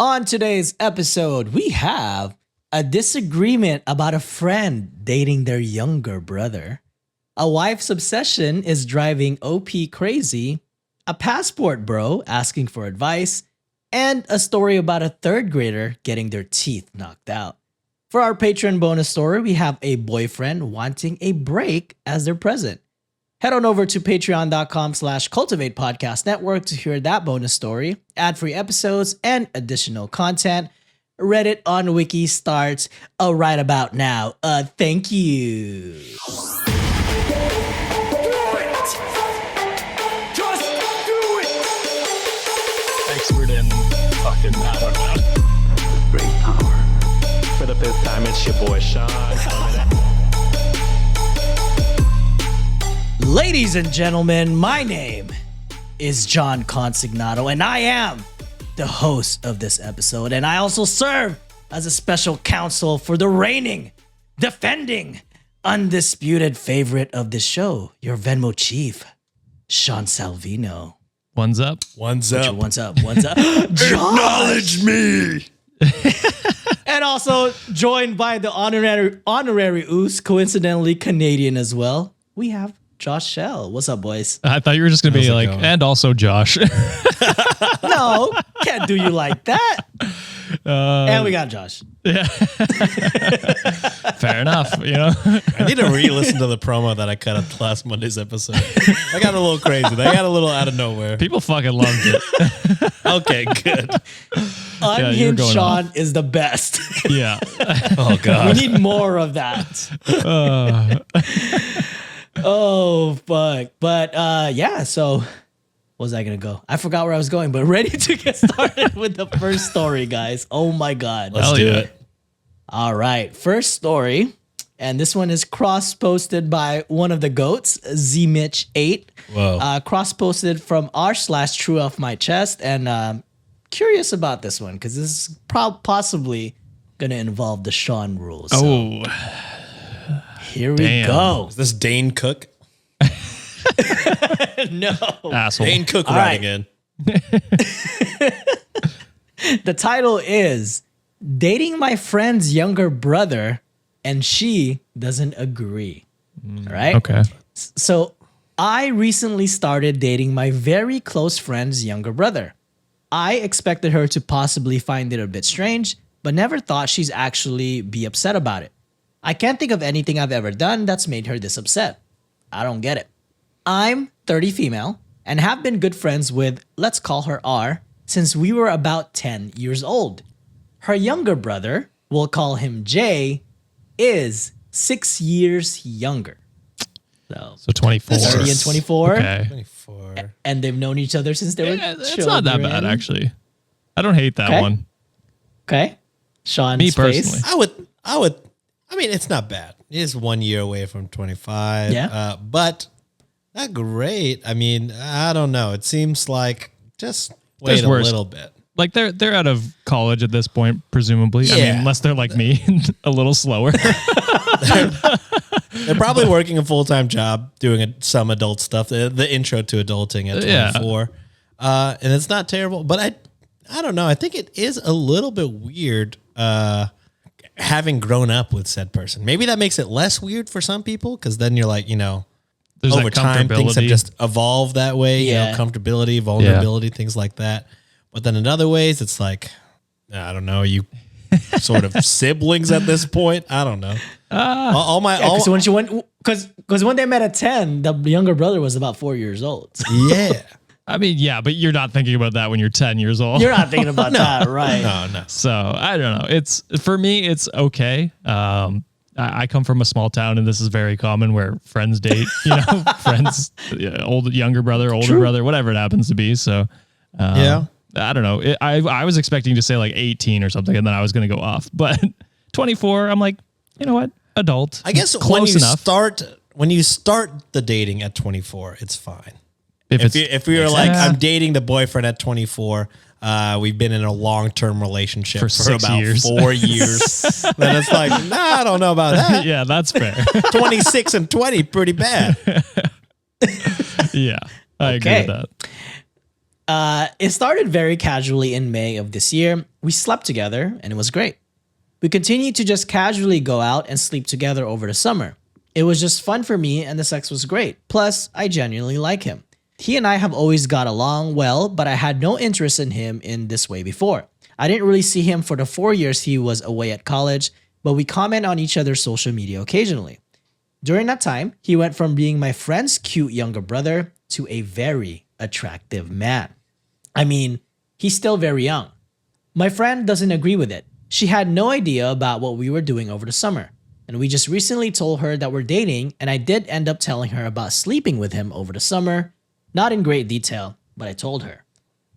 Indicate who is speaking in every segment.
Speaker 1: On today's episode, we have a disagreement about a friend dating their younger brother. A wife's obsession is driving OP crazy. A passport bro asking for advice. And a story about a third grader getting their teeth knocked out. For our Patreon bonus story, we have a boyfriend wanting a break as their present. Head on over to patreon.com/cultivate podcast network to hear that bonus story, ad-free episodes, and additional content. Reddit on Wiki starts right about now. Thank you.
Speaker 2: Expert in fucking, I don't know.
Speaker 3: Great power.
Speaker 2: For the fifth time, it's your boy Sean.
Speaker 1: Ladies and gentlemen, my name is John Consignato, and I am the host of this episode. And I also serve as a special counsel for the reigning, defending, undisputed favorite of this show, your Venmo chief, Sean Salvino.
Speaker 4: One's up.
Speaker 1: What's up?
Speaker 3: Acknowledge me.
Speaker 1: And also joined by the honorary Oos, coincidentally Canadian as well. We have Josh Shell. What's up, boys?
Speaker 4: I thought you were just going to be like, going? And also Josh.
Speaker 1: No, can't do you like that. And we got Josh.
Speaker 4: Yeah. Fair enough, you know.
Speaker 3: I need to re-listen to the promo that I cut at last Monday's episode. I got a little crazy. They got a little out of nowhere.
Speaker 4: People fucking loved it.
Speaker 3: Okay, good.
Speaker 1: Unhinged Sean is the best.
Speaker 4: Yeah.
Speaker 3: Oh, God.
Speaker 1: We need more of that. Oh, fuck. But yeah, so where was I going to go? I forgot where I was going, but ready to get started with the first story, guys. Oh, my God.
Speaker 3: Let's do it.
Speaker 1: All right. First story. And this one is cross-posted by one of the goats, ZMitch8.
Speaker 3: Whoa.
Speaker 1: Cross-posted from r/true off my chest. And curious about this one because this is possibly going to involve the Sean rules.
Speaker 4: Oh.
Speaker 1: Here we go.
Speaker 3: Is this Dane Cook?
Speaker 1: No.
Speaker 4: Asshole.
Speaker 3: Dane Cook
Speaker 1: All
Speaker 3: writing in.
Speaker 1: The title is Dating My Friend's Younger Brother and She Doesn't Agree. All right?
Speaker 4: Okay.
Speaker 1: So I recently started dating my very close friend's younger brother. I expected her to possibly find it a bit strange, but never thought she's actually be upset about it. I can't think of anything I've ever done that's made her this upset. I don't get it. I'm 30 female and have been good friends with, let's call her R, since we were about 10 years old. Her younger brother, we'll call him J, is 6 years younger.
Speaker 4: So 24.
Speaker 1: 30 and 24.
Speaker 4: Okay.
Speaker 3: 24.
Speaker 1: And they've known each other since they were children.
Speaker 4: It's not that bad, actually. I don't hate that
Speaker 1: Okay.
Speaker 4: one.
Speaker 1: Okay. Sean's
Speaker 4: Me
Speaker 1: face.
Speaker 4: personally.
Speaker 3: I mean, it's not bad. It is 1 year away from 25.
Speaker 1: Yeah.
Speaker 3: But not great. I mean, I don't know. It seems like just wait
Speaker 4: There's
Speaker 3: a
Speaker 4: worse.
Speaker 3: little bit.
Speaker 4: Like they're out of college at this point, presumably. I
Speaker 3: Yeah.
Speaker 4: mean, unless they're like me, a little slower.
Speaker 3: They're probably working a full-time job doing some adult stuff. The intro to adulting at 24. And it's not terrible, but I don't know. I think it is a little bit weird having grown up with said person. Maybe that makes it less weird for some people because then you're like,
Speaker 4: There's
Speaker 3: over
Speaker 4: that
Speaker 3: time things have
Speaker 4: comfortability.
Speaker 3: just evolved that way.
Speaker 1: Yeah.
Speaker 3: Comfortability, vulnerability, things like that. But then in other ways, it's like, I don't know, you sort of siblings at this point. I don't know.
Speaker 1: Because when they met at 10, the younger brother was about 4 years old. So
Speaker 3: Yeah.
Speaker 4: I mean, yeah, but you're not thinking about that when you're 10 years old.
Speaker 1: you're not thinking about that, right?
Speaker 3: No.
Speaker 4: So I don't know. It's for me, it's okay. I come from a small town, and this is very common where friends date. Friends, younger brother, older brother, whatever it happens to be. So
Speaker 3: Yeah.
Speaker 4: I don't know. I was expecting to say like 18 or something, and then I was going to go off. But 24, I'm like, you know what? Adult.
Speaker 3: I guess
Speaker 4: close enough.
Speaker 3: when you start the dating at 24, it's fine.
Speaker 4: If
Speaker 3: If we were like, I'm dating the boyfriend at 24, we've been in a long-term relationship
Speaker 4: For
Speaker 3: for
Speaker 4: 6
Speaker 3: about
Speaker 4: years.
Speaker 3: 4 years. Then it's like, I don't know about that.
Speaker 4: yeah, that's fair.
Speaker 3: 26 and 20, pretty bad.
Speaker 4: Yeah, I agree with that.
Speaker 1: It started very casually in May of this year. We slept together and it was great. We continued to just casually go out and sleep together over the summer. It was just fun for me and the sex was great. Plus, I genuinely like him. He and I have always got along well, but I had no interest in him in this way before. I didn't really see him for the 4 years he was away at college, but we comment on each other's social media occasionally. During that time, he went from being my friend's cute younger brother to a very attractive man. I mean, he's still very young. My friend doesn't agree with it. She had no idea about what we were doing over the summer. And we just recently told her that we're dating, and I did end up telling her about sleeping with him over the summer. Not in great detail, but I told her.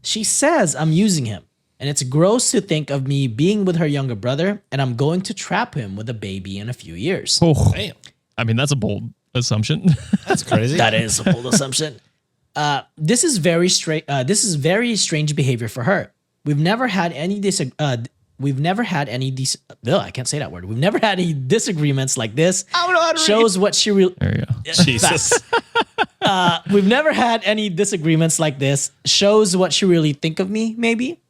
Speaker 1: She says I'm using him, and it's gross to think of me being with her younger brother, and I'm going to trap him with a baby in a few years.
Speaker 4: Oh,
Speaker 3: Damn.
Speaker 4: I mean, that's a bold assumption.
Speaker 3: That's crazy.
Speaker 1: That is a bold assumption. This is very strange behavior for her. We've never had any We've never had any I can't say that word. We've never had any disagreements like this. I don't know how to shows what she really.
Speaker 4: There you go.
Speaker 3: Jesus.
Speaker 1: We've never had any disagreements like this. Shows what she really think of me. Maybe.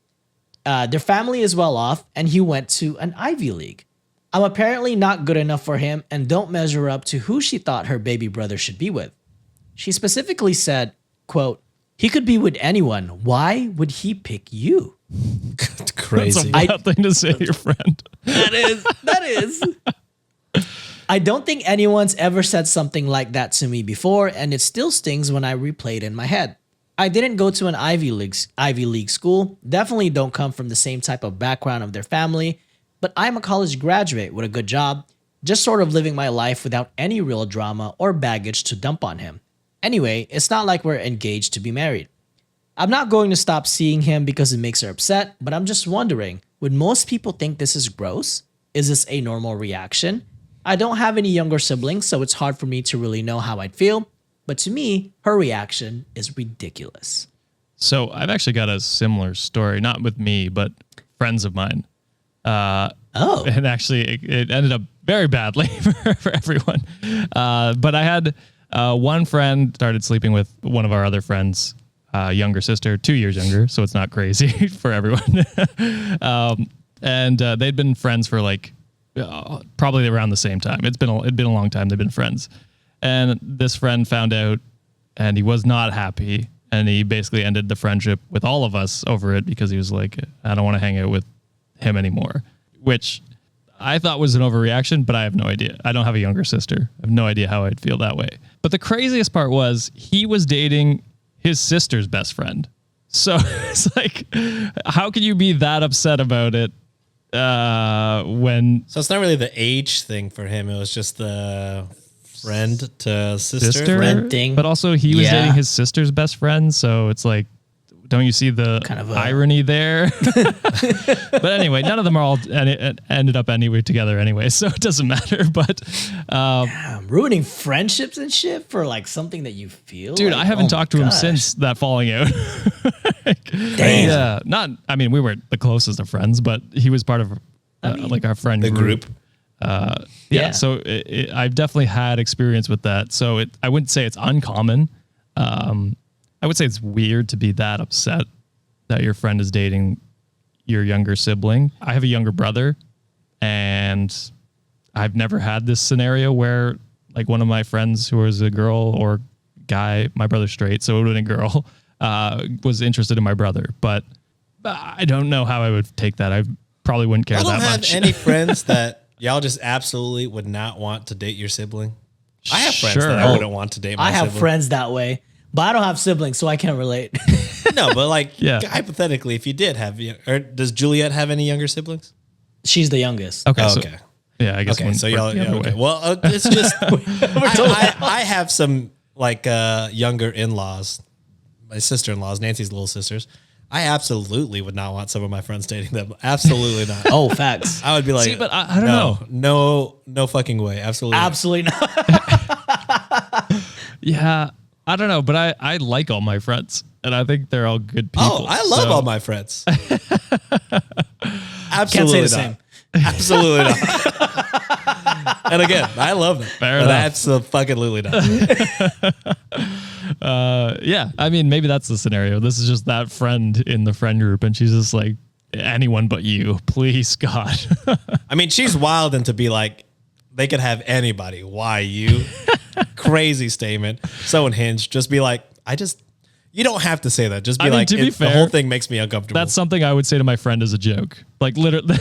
Speaker 1: Their family is well off, and he went to an Ivy League. I'm apparently not good enough for him, and don't measure up to who she thought her baby brother should be with. She specifically said, "Quote: He could be with anyone. Why would he pick you?"
Speaker 3: That's crazy.
Speaker 4: That's a wild thing to say to your friend.
Speaker 1: That is. I don't think anyone's ever said something like that to me before, and it still stings when I replay it in my head. I didn't go to an Ivy League school, definitely don't come from the same type of background of their family, but I'm a college graduate with a good job, just sort of living my life without any real drama or baggage to dump on him. Anyway, it's not like we're engaged to be married. I'm not going to stop seeing him because it makes her upset, but I'm just wondering, would most people think this is gross? Is this a normal reaction? I don't have any younger siblings, so it's hard for me to really know how I'd feel, but to me, her reaction is ridiculous.
Speaker 4: So I've actually got a similar story, not with me, but friends of mine. And actually, it ended up very badly for everyone. But I had one friend started sleeping with one of our other friends' younger sister, 2 years younger, so it's not crazy for everyone. And they'd been friends for like probably around the same time. It'd been a long time they've been friends. And this friend found out, and he was not happy. And he basically ended the friendship with all of us over it because he was like, I don't want to hang out with him anymore, which I thought was an overreaction, but I have no idea. I don't have a younger sister. I have no idea how I'd feel that way. But the craziest part was he was dating his sister's best friend. So it's like, how can you be that upset about it when...
Speaker 3: So it's not really the age thing for him. It was just the friend to sister
Speaker 1: friend thing.
Speaker 4: But also he was dating his sister's best friend. So it's like, don't you see the kind of irony there? But anyway, none of them are all ended up anywhere together anyway, so it doesn't matter. But
Speaker 1: ruining friendships and shit for like something that you feel.
Speaker 4: Dude,
Speaker 1: like,
Speaker 4: I haven't talked to him since that falling out.
Speaker 1: Damn.
Speaker 4: Yeah, I mean, we weren't the closest of friends, but he was part of like our friend group. So I've definitely had experience with that. So I wouldn't say it's uncommon. I would say it's weird to be that upset that your friend is dating your younger sibling. I have a younger brother, and I've never had this scenario where like one of my friends who was a girl or guy, my brother's straight, so it would have been a girl, was interested in my brother. But I don't know how I would take that. I probably wouldn't care that much.
Speaker 3: I don't have any friends that y'all just absolutely would not want to date your sibling. I have friends that I wouldn't want to date my sibling.
Speaker 1: I have friends that way. But I don't have siblings, so I can't relate.
Speaker 3: No, but like hypothetically, if you did have, or does Juliet have any younger siblings?
Speaker 1: She's the youngest.
Speaker 4: Okay.
Speaker 3: Okay.
Speaker 4: Yeah, I guess.
Speaker 3: Okay, so y'all. Yeah, okay. Well, it's just I have some like younger in-laws, my sister-in-laws, Nancy's little sisters. I absolutely would not want some of my friends dating them. Absolutely not.
Speaker 1: Oh, facts.
Speaker 3: I would be like,
Speaker 4: see, but I don't know.
Speaker 3: No fucking way.
Speaker 1: Absolutely not.
Speaker 4: Yeah. I don't know, but I like all my friends, and I think they're all good people.
Speaker 3: Oh, I love all my friends. Absolutely
Speaker 1: Can't say the
Speaker 3: not.
Speaker 1: same.
Speaker 3: Absolutely not. And again, I love them.
Speaker 4: Fair
Speaker 3: but
Speaker 4: enough.
Speaker 3: absolutely not.
Speaker 4: Yeah, I mean, maybe that's the scenario. This is just that friend in the friend group, and she's just like, anyone but you, please, God.
Speaker 3: I mean, she's wild and to be like, they could have anybody. Why you? Crazy statement. So unhinged. Just be like, you don't have to say that. Just be like,
Speaker 4: to be fair,
Speaker 3: the whole thing makes me uncomfortable.
Speaker 4: That's something I would say to my friend as a joke. Like, literally,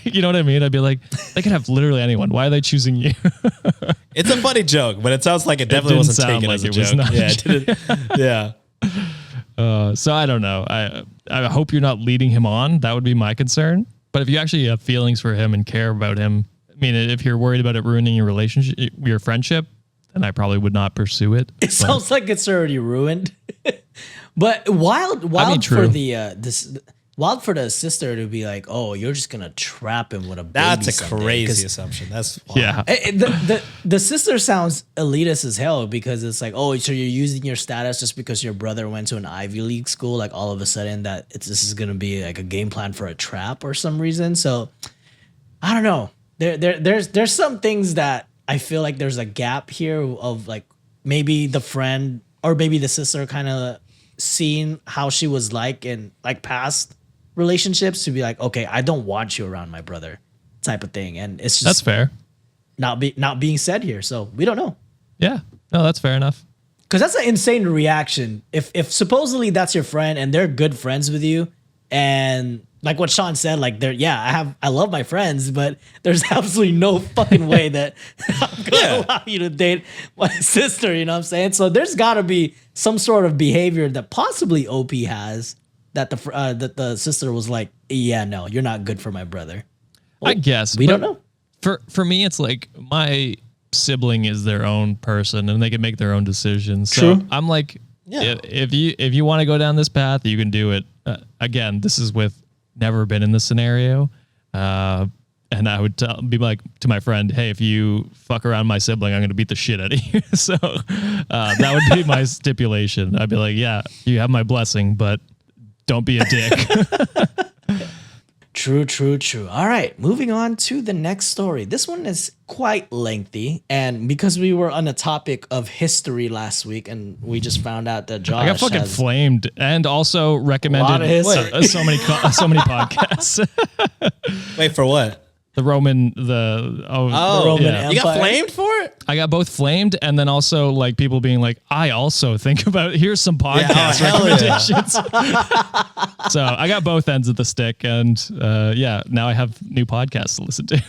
Speaker 4: you know what I mean? I'd be like, they could have literally anyone. Why are they choosing you?
Speaker 3: It's a funny joke, but it sounds like it definitely wasn't taken as a joke. Yeah, it didn't. Yeah.
Speaker 4: So I don't know. I hope you're not leading him on. That would be my concern. But if you actually have feelings for him and care about him, I mean, if you're worried about it ruining your relationship, your friendship, then I probably would not pursue it.
Speaker 1: It sounds like it's already ruined. But wild for the wild for the sister to be like, oh, you're just gonna trap him with a baby.
Speaker 3: That's a crazy assumption. That's wild.
Speaker 4: Yeah.
Speaker 1: The sister sounds elitist as hell because it's like, oh, so you're using your status just because your brother went to an Ivy League school, like all of a sudden this is gonna be like a game plan for a trap or some reason. So I don't know. There's some things that I feel like there's a gap here of like maybe the friend or maybe the sister kind of seeing how she was like in like past relationships to be like, okay, I don't want you around my brother type of thing. And it's just
Speaker 4: that's fair.
Speaker 1: Not being said here. So we don't know.
Speaker 4: Yeah. No, that's fair enough.
Speaker 1: Cause that's an insane reaction. If supposedly that's your friend and they're good friends with you and like what Sean said, like I love my friends, but there's absolutely no fucking way that I'm gonna allow you to date my sister. You know what I'm saying? So there's got to be some sort of behavior that possibly OP has that the sister was like, yeah, no, you're not good for my brother. Well,
Speaker 4: I guess
Speaker 1: we don't know.
Speaker 4: For me, it's like my sibling is their own person and they can make their own decisions.
Speaker 1: True.
Speaker 4: So I'm like, if you want to go down this path, you can do it. Again, this is with never been in this scenario. And I would be like to my friend, hey, if you fuck around my sibling, I'm going to beat the shit out of you. So that would be my stipulation. I'd be like, yeah, you have my blessing, but don't be a dick.
Speaker 1: True. All right, moving on to the next story. This one is quite lengthy, and because we were on the topic of history last week, and we just found out that Josh
Speaker 4: I got fucking flamed, and also recommended so many podcasts.
Speaker 3: Wait, for what?
Speaker 4: The Roman
Speaker 1: Empire.
Speaker 3: You got flamed for it?
Speaker 4: I got both flamed and then also like people being like, I also think about here's some podcast recommendations. So I got both ends of the stick and now I have new podcasts to listen to.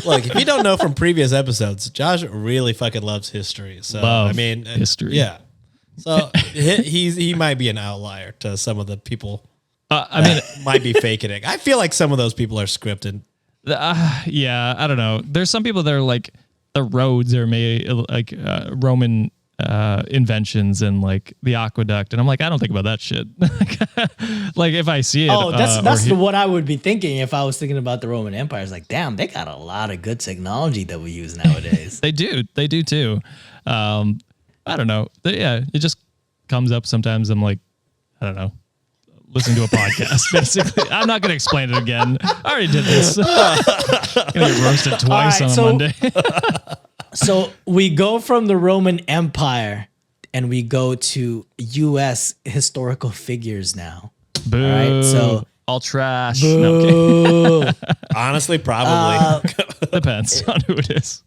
Speaker 3: Look, if you don't know from previous episodes, Josh really fucking loves history. So I mean,
Speaker 4: history.
Speaker 3: Yeah. So he might be an outlier to some of the people.
Speaker 4: I mean,
Speaker 3: might be faking it. I feel like some of those people are scripted.
Speaker 4: Yeah, I don't know. There's some people that are like the roads are made like Roman inventions and like the aqueduct, and I'm like, I don't think about that shit. Like if I see it,
Speaker 1: that's what I would be thinking if I was thinking about the Roman Empire. It's like, damn, they got a lot of good technology that we use nowadays.
Speaker 4: They do too. I don't know. It just comes up sometimes. I'm like, I don't know. Listen to a podcast, basically. I'm not going to explain it again. I already did this. Going to get roasted twice on a Monday.
Speaker 1: So we go from the Roman Empire and we go to U.S. historical figures now.
Speaker 4: Boo.
Speaker 1: All right, so
Speaker 4: all trash.
Speaker 1: Boo.
Speaker 4: No,
Speaker 3: Honestly, probably.
Speaker 4: depends on who it is.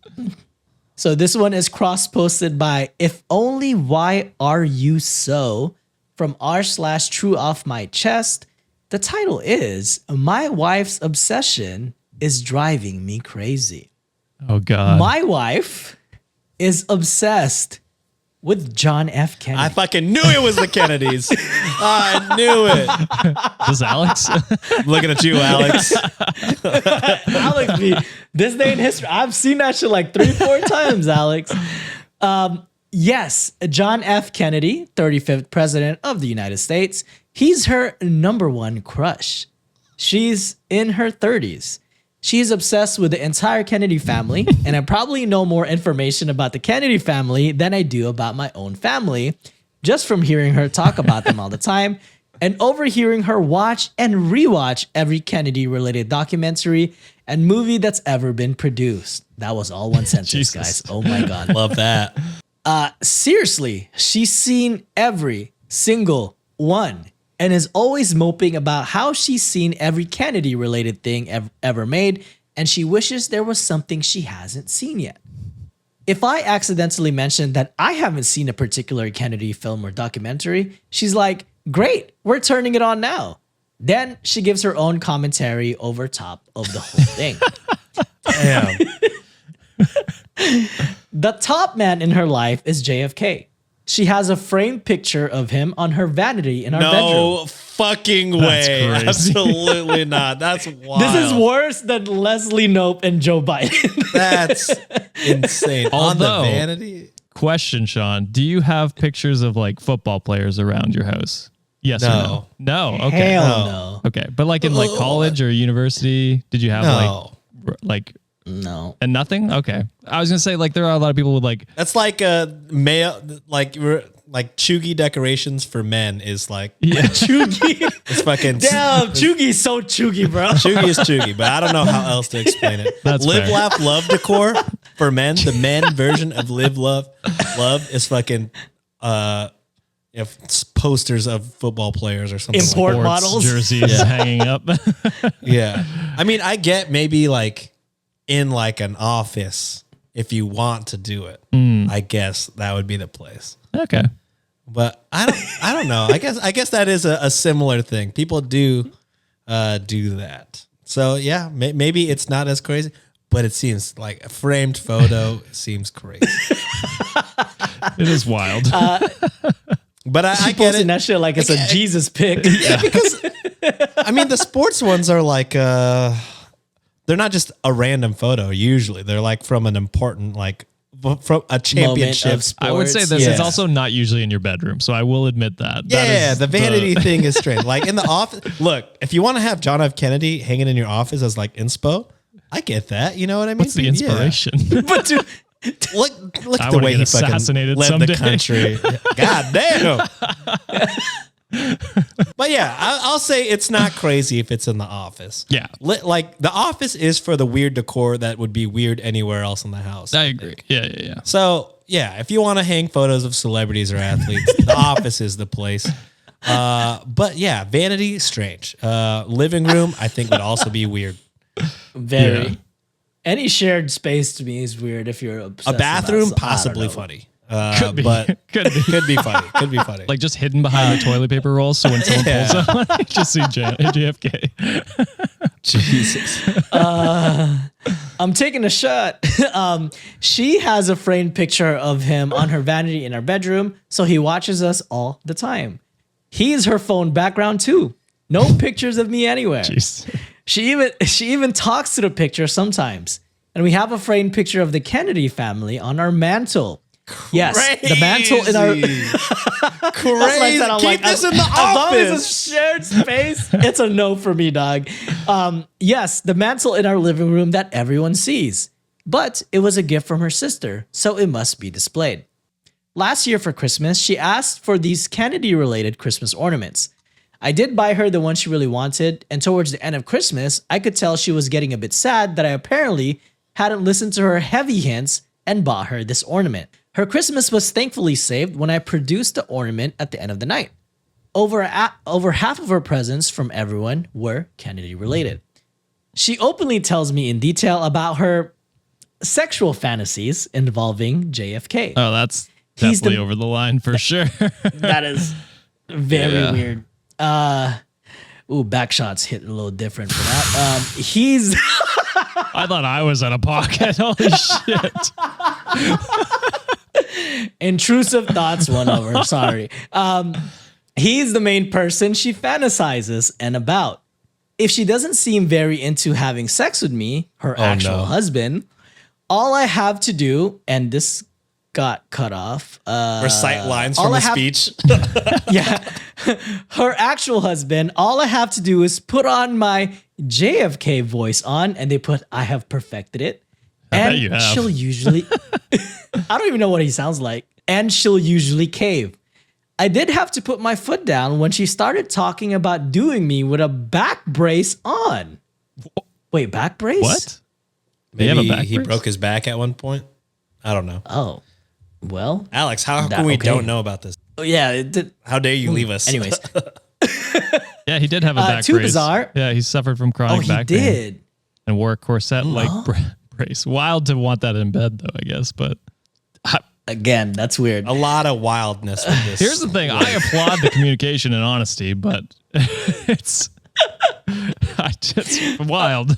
Speaker 1: So this one is cross-posted by If Only Why Are You So? From r/true off my chest. The title is My Wife's Obsession is Driving Me Crazy.
Speaker 4: Oh, God.
Speaker 1: My wife is obsessed with John F. Kennedy.
Speaker 3: I fucking knew it was the Kennedys. I knew it.
Speaker 4: This is Alex?
Speaker 3: Looking at you, Alex.
Speaker 1: Alex, this day in history, I've seen that shit like 3-4 times, Alex. Yes, John F. Kennedy, 35th president of the United States. He's her number one crush. She's in her 30s. She's obsessed with the entire Kennedy family, and I probably know more information about the Kennedy family than I do about my own family, just from hearing her talk about them all the time, and overhearing her watch and rewatch every Kennedy-related documentary and movie that's ever been produced. That was all one sentence,
Speaker 4: Jesus.
Speaker 1: guys. Oh my God.
Speaker 3: Love that.
Speaker 1: Seriously, she's seen every single one and is always moping about how she's seen every Kennedy related thing ever made, and she wishes there was something she hasn't seen yet. If I accidentally mention that I haven't seen a particular Kennedy film or documentary, she's like, great, we're turning it on now. Then she gives her own commentary over top of the whole thing.
Speaker 3: Damn.
Speaker 1: The top man in her life is JFK. She has a framed picture of him on her vanity in our bedroom.
Speaker 3: No fucking way.
Speaker 4: crazy.
Speaker 3: Absolutely not. That's wild.
Speaker 1: This is worse than Leslie Knope and Joe Biden.
Speaker 3: That's insane. On the
Speaker 4: Although-
Speaker 3: vanity?
Speaker 4: Question, Sean. Do you have pictures of like football players around your house? Yes or no? No. Okay.
Speaker 1: Hell no.
Speaker 4: Okay. But like in like college or university, did you have
Speaker 3: No.
Speaker 4: like
Speaker 1: No.
Speaker 4: and nothing? Okay. I was gonna say like there are a lot of people with like
Speaker 3: That's like a male, like chuggy decorations for men is like,
Speaker 1: Chuggy.
Speaker 3: it's fucking.
Speaker 1: Damn, Chuggy's so chuggy, bro.
Speaker 3: Chuggy is chuggy, but I don't know how else to explain it.
Speaker 4: That's
Speaker 3: Live,
Speaker 4: fair.
Speaker 3: laugh, love decor for men. The men version of live, love is fucking posters of football players or something.
Speaker 1: Import
Speaker 3: like
Speaker 4: sports
Speaker 1: models.
Speaker 4: jerseys hanging up.
Speaker 3: that. Yeah, I mean, I get maybe like in like an office if you want to do it. I guess that would be the place.
Speaker 4: Okay.
Speaker 3: But I don't know. I guess that is a similar thing. People do that. So yeah, maybe it's not as crazy, but it seems like a framed photo seems crazy.
Speaker 4: It is wild.
Speaker 3: But I get
Speaker 1: Posting
Speaker 3: it.
Speaker 1: that shit like it's a Jesus pic.
Speaker 3: Yeah, because I mean the sports ones are like they're not just a random photo. Usually they're like from an important like from a championship.
Speaker 1: Moment of
Speaker 4: I would say this.
Speaker 3: Yeah.
Speaker 4: It's also not usually in your bedroom, so I will admit that.
Speaker 3: Yeah, the vanity thing is strange. Like in the office, look, if you want to have John F. Kennedy hanging in your office as like inspo, I get that. You know what I mean?
Speaker 4: What's the
Speaker 3: Yeah.
Speaker 4: inspiration?
Speaker 1: But dude,
Speaker 3: Look
Speaker 4: I
Speaker 3: at the
Speaker 4: wanna
Speaker 3: way
Speaker 4: get
Speaker 3: he fucking
Speaker 4: assassinated
Speaker 3: led
Speaker 4: someday.
Speaker 3: the country. God damn. But yeah, I'll say it's not crazy if it's in the office.
Speaker 4: Yeah.
Speaker 3: Like the office is for the weird decor that would be weird anywhere else in the house.
Speaker 4: I agree. Yeah.
Speaker 3: So yeah, if you want to hang photos of celebrities or athletes, the office is the place. But yeah, vanity, strange. Living room, I think would also be weird.
Speaker 1: very.
Speaker 4: Yeah.
Speaker 1: Any shared space to me is weird if you're obsessed
Speaker 3: A bathroom,
Speaker 1: about,
Speaker 3: possibly
Speaker 1: I don't know.
Speaker 3: funny.
Speaker 4: Could be.
Speaker 3: But
Speaker 4: Could be.
Speaker 3: could be funny. Could be funny.
Speaker 4: Like just hidden behind the toilet paper rolls, so when someone pulls up, you just see JFK.
Speaker 3: Jesus.
Speaker 1: I'm taking a shot. She has a framed picture of him on her vanity in her bedroom, so he watches us all the time. He's her phone background too. No pictures of me anywhere.
Speaker 4: Jeez.
Speaker 1: She even talks to the picture sometimes. And we have a framed picture of the Kennedy family on our mantle. Yes, the mantle in our That's what I said. I'm
Speaker 3: Keep
Speaker 1: like,
Speaker 3: this in the
Speaker 1: as long as
Speaker 3: office.
Speaker 1: it's shared space, it's a no for me, dog. Yes, the mantle in our living room that everyone sees. But it was a gift from her sister, so it must be displayed. Last year for Christmas, she asked for these Kennedy-related Christmas ornaments. I did buy her the one she really wanted, and towards the end of Christmas, I could tell she was getting a bit sad that I apparently hadn't listened to her heavy hints and bought her this ornament. Her Christmas was thankfully saved when I produced the ornament at the end of the night. Over half of her presents from everyone were Kennedy-related. She openly tells me in detail about her sexual fantasies involving JFK.
Speaker 4: Oh, that's
Speaker 1: He's
Speaker 4: definitely
Speaker 1: the-
Speaker 4: over the line for sure.
Speaker 1: That is very
Speaker 4: Yeah.
Speaker 1: weird. Back shots hit a little different for that. He's
Speaker 4: I thought I was out of pocket. Holy shit.
Speaker 1: intrusive thoughts won over. Sorry. He's the main person she fantasizes and about. If she doesn't seem very into having sex with me, her actual husband, all I have to do, and this got cut off.
Speaker 3: Recite lines
Speaker 1: all
Speaker 3: from
Speaker 1: I
Speaker 3: a
Speaker 1: have-
Speaker 3: speech.
Speaker 1: Yeah. Her actual husband, all I have to do is put on my JFK voice on, and they put, I have perfected it.
Speaker 4: bet
Speaker 1: And
Speaker 4: you have.
Speaker 1: she'll usually, I don't even know what he sounds like. And she'll usually cave. I did have to put my foot down when she started talking about doing me with a back brace on. Wait, back brace?
Speaker 4: What? They have a
Speaker 3: Maybe
Speaker 4: back
Speaker 3: he
Speaker 4: brace?
Speaker 3: broke his back at one point. I don't know.
Speaker 1: Oh. Well,
Speaker 3: Alex, how
Speaker 1: That-
Speaker 3: come we
Speaker 1: okay.
Speaker 3: don't know about this?
Speaker 1: oh, yeah. It did.
Speaker 3: How dare you leave us?
Speaker 1: Anyways,
Speaker 4: Yeah, he did have a back
Speaker 1: too
Speaker 4: brace.
Speaker 1: bizarre.
Speaker 4: Yeah, he suffered from
Speaker 1: oh,
Speaker 4: chronic
Speaker 1: he
Speaker 4: back pain
Speaker 1: did.
Speaker 4: and wore a corset like brace. Wild to want that in bed, though, I guess. But
Speaker 1: Again, that's weird.
Speaker 3: a lot of wildness with this.
Speaker 4: here's the thing: I applaud the communication and honesty, but it's wild.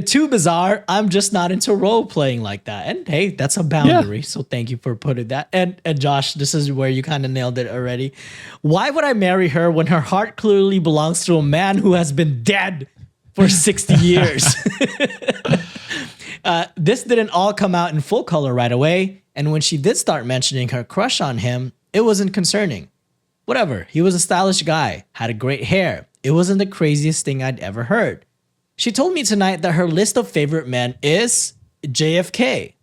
Speaker 1: Too bizarre. I'm just not into role playing like that. And hey, that's a boundary. So thank you for putting that. And Josh, this is where you kind of nailed it already. Why would I marry her when her heart clearly belongs to a man who has been dead for 60 years? This didn't all come out in full color right away. And when she did start mentioning her crush on him, it wasn't concerning. Whatever. He was a stylish guy, had a great hair. It wasn't the craziest thing I'd ever heard. She told me tonight that her list of favorite men is JFK,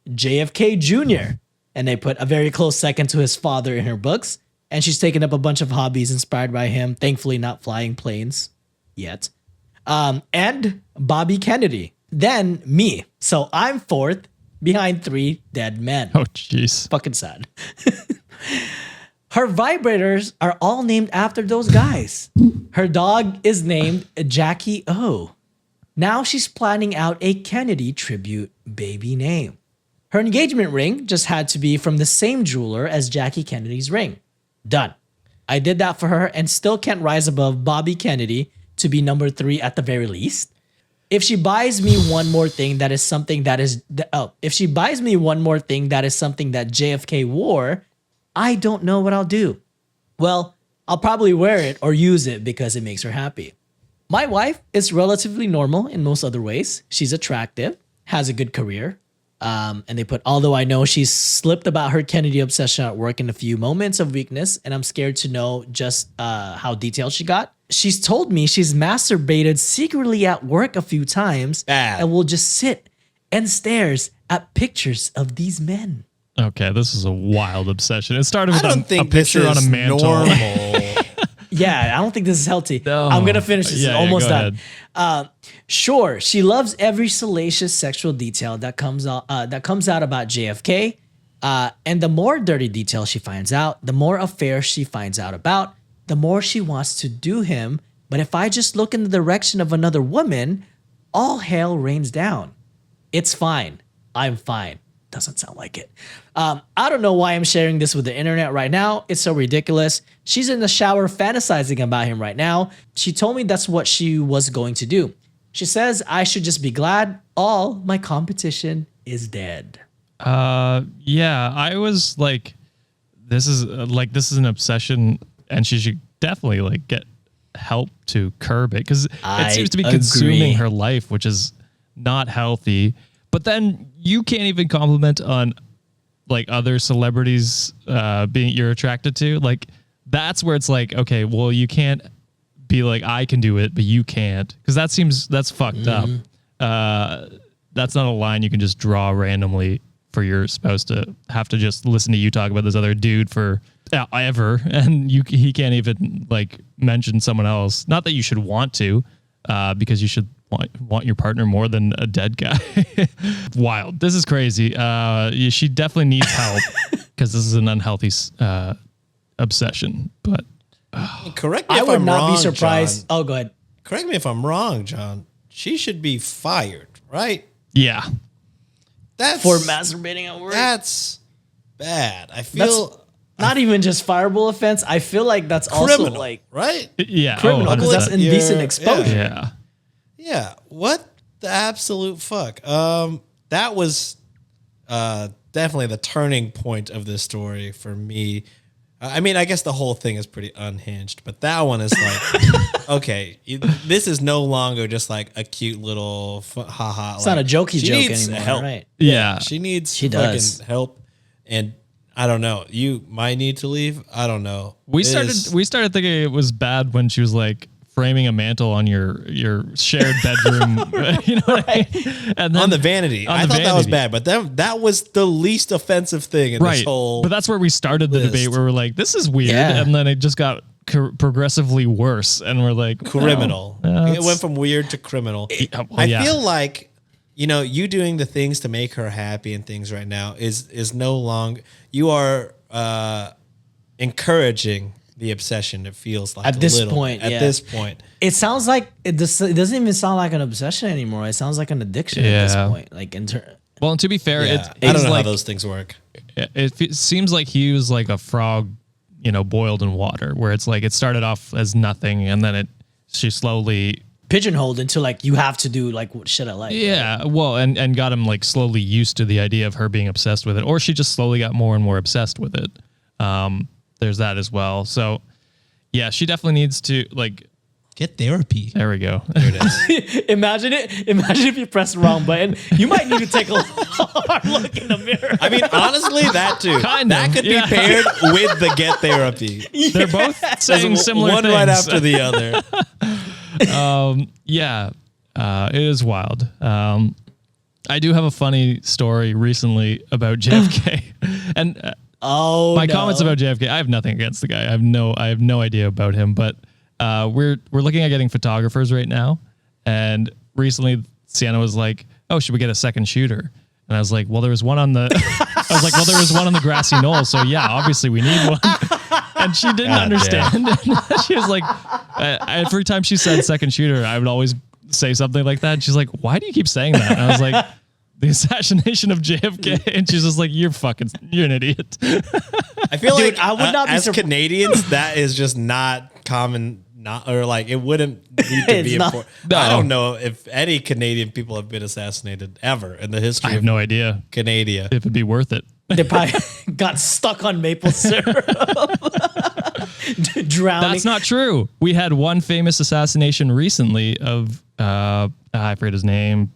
Speaker 1: JFK Jr., and they put a very close second to his father in her books, and she's taken up a bunch of hobbies inspired by him, thankfully not flying planes yet, and Bobby Kennedy, then me. So I'm fourth behind 3 dead men.
Speaker 4: Oh, jeez.
Speaker 1: Fucking sad. Her vibrators are all named after those guys. Her dog is named Jackie O. Now she's planning out a Kennedy tribute baby name. Her engagement ring just had to be from the same jeweler as Jackie Kennedy's ring. Done. I did that for her and still can't rise above Bobby Kennedy to be number 3 at the very least. If she buys me one more thing that is something that is if she buys me one more thing that is something that JFK wore, I don't know what I'll do. Well, I'll probably wear it or use it because it makes her happy. My wife is relatively normal in most other ways. She's attractive, has a good career. And they put, although I know she's slipped about her Kennedy obsession at work in a few moments of weakness, and I'm scared to know just how detailed she got. She's told me she's masturbated secretly at work a few times and will just sit and stares at pictures of these men.
Speaker 4: Okay, this is a wild obsession. It started with
Speaker 3: I don't
Speaker 4: a
Speaker 3: think
Speaker 4: picture
Speaker 3: this
Speaker 4: on a
Speaker 3: is
Speaker 4: mantle.
Speaker 3: normal.
Speaker 1: Yeah, I don't think this is healthy.
Speaker 4: No.
Speaker 1: I'm going to finish this.
Speaker 4: Yeah,
Speaker 1: It's almost
Speaker 4: go
Speaker 1: done. Sure, she loves every salacious sexual detail that comes out about JFK. And the more dirty detail she finds out, the more affairs she finds out about, the more she wants to do him. But if I just look in the direction of another woman, all hell rains down. It's fine. I'm fine. Doesn't sound like it. I don't know why I'm sharing this with the internet right now. It's so ridiculous. She's in the shower fantasizing about him right now. She told me that's what she was going to do. She says I should just be glad all my competition is dead.
Speaker 4: Yeah, I was like, this is an obsession, and she should definitely like get help to curb it because it seems to be consuming her life, which is not healthy. But then you can't even compliment on like other celebrities you're attracted to. Like that's where it's like, okay, well, you can't be like, I can do it, but you can't, because that's fucked up. That's not a line you can just draw randomly for your spouse to have to just listen to you talk about this other dude for ever, and he can't even like mention someone else. Not that you should want to, because you should want your partner more than a dead guy. Wild. This is crazy. She definitely needs help because this is an unhealthy obsession. But
Speaker 3: correct me
Speaker 1: I
Speaker 3: if
Speaker 1: would
Speaker 3: I'm
Speaker 1: not
Speaker 3: wrong,
Speaker 1: be surprised.
Speaker 3: John.
Speaker 1: Oh, go ahead.
Speaker 3: Correct me if I'm wrong, John. She should be fired, right?
Speaker 4: yeah,
Speaker 3: That's
Speaker 1: For masturbating at work.
Speaker 3: That's bad. I feel
Speaker 1: Not even just fireable offense. I feel like that's
Speaker 3: criminal,
Speaker 1: also like
Speaker 3: right?
Speaker 4: yeah,
Speaker 1: criminal because that's
Speaker 4: 100%.
Speaker 1: indecent
Speaker 3: You're-
Speaker 1: exposure.
Speaker 4: Yeah.
Speaker 3: Yeah. What the absolute fuck? That was definitely the turning point of this story for me. I mean, I guess the whole thing is pretty unhinged, but that one is like, okay, this is no longer just like a cute little haha.
Speaker 1: It's not a jokey
Speaker 3: she
Speaker 1: joke
Speaker 3: needs
Speaker 1: anymore,
Speaker 3: help.
Speaker 1: right?
Speaker 4: Yeah.
Speaker 3: She needs
Speaker 1: She
Speaker 3: fucking
Speaker 1: does.
Speaker 3: help, and I don't know. You might need to leave. I don't know.
Speaker 4: We started thinking it was bad when she was like framing a mantle on your shared bedroom, you know, what I mean? And then
Speaker 3: on the vanity. I thought that was bad, but that was the least offensive thing in this whole.
Speaker 4: But that's where we started the debate, where we're like, this is weird,
Speaker 1: Yeah.
Speaker 4: and then it just got progressively worse, and we're like,
Speaker 3: criminal.
Speaker 4: no,
Speaker 3: It went from weird to criminal.
Speaker 4: well,
Speaker 3: I
Speaker 4: yeah.
Speaker 3: feel like you doing the things to make her happy and things right now is no longer, you are encouraging the obsession. It feels like
Speaker 1: at this point. It sounds like it doesn't even sound like an obsession anymore. It sounds like an addiction at this point. Like
Speaker 4: well, and to be fair,
Speaker 3: I don't know how those things work.
Speaker 4: It seems like he was like a frog, boiled in water, where it's like it started off as nothing, and then she slowly
Speaker 1: pigeonholed into like you have to do like what shit I like.
Speaker 4: Yeah, right? Well, and got him like slowly used to the idea of her being obsessed with it, or she just slowly got more and more obsessed with it. There's that as well. So yeah, she definitely needs to like
Speaker 3: get therapy.
Speaker 4: There we go.
Speaker 3: There it is.
Speaker 1: Imagine if you press the wrong button. You might need to take a hard look in the mirror.
Speaker 3: I mean, honestly, that too.
Speaker 4: That
Speaker 3: could be paired with the get therapy.
Speaker 4: They're both saying similar
Speaker 3: one
Speaker 4: things.
Speaker 3: right after the other.
Speaker 4: It is wild. I do have a funny story recently about JFK, and my comments about JFK. I have nothing against the guy. I have no idea about him, but we're looking at getting photographers right now, and recently Sienna was like, "Oh, should we get a second shooter?" And I was like, "Well, there was one on the." There was one on the grassy knoll, so yeah, obviously we need one. And she didn't understand. She was like, every time she said second shooter, I would always say something like that. And she's like, "Why do you keep saying that?" And I was like, "The assassination of JFK." And she's just like, you're an idiot.
Speaker 3: I feel like I would not be as Canadians, that is just not common. It wouldn't need to be important.
Speaker 4: No.
Speaker 3: I don't know if any Canadian people have been assassinated ever in the history.
Speaker 4: I have no idea.
Speaker 3: Canada.
Speaker 4: If it'd be worth it.
Speaker 1: They probably got stuck on maple syrup. Drowning.
Speaker 4: That's not true. We had one famous assassination recently of, I forget his name,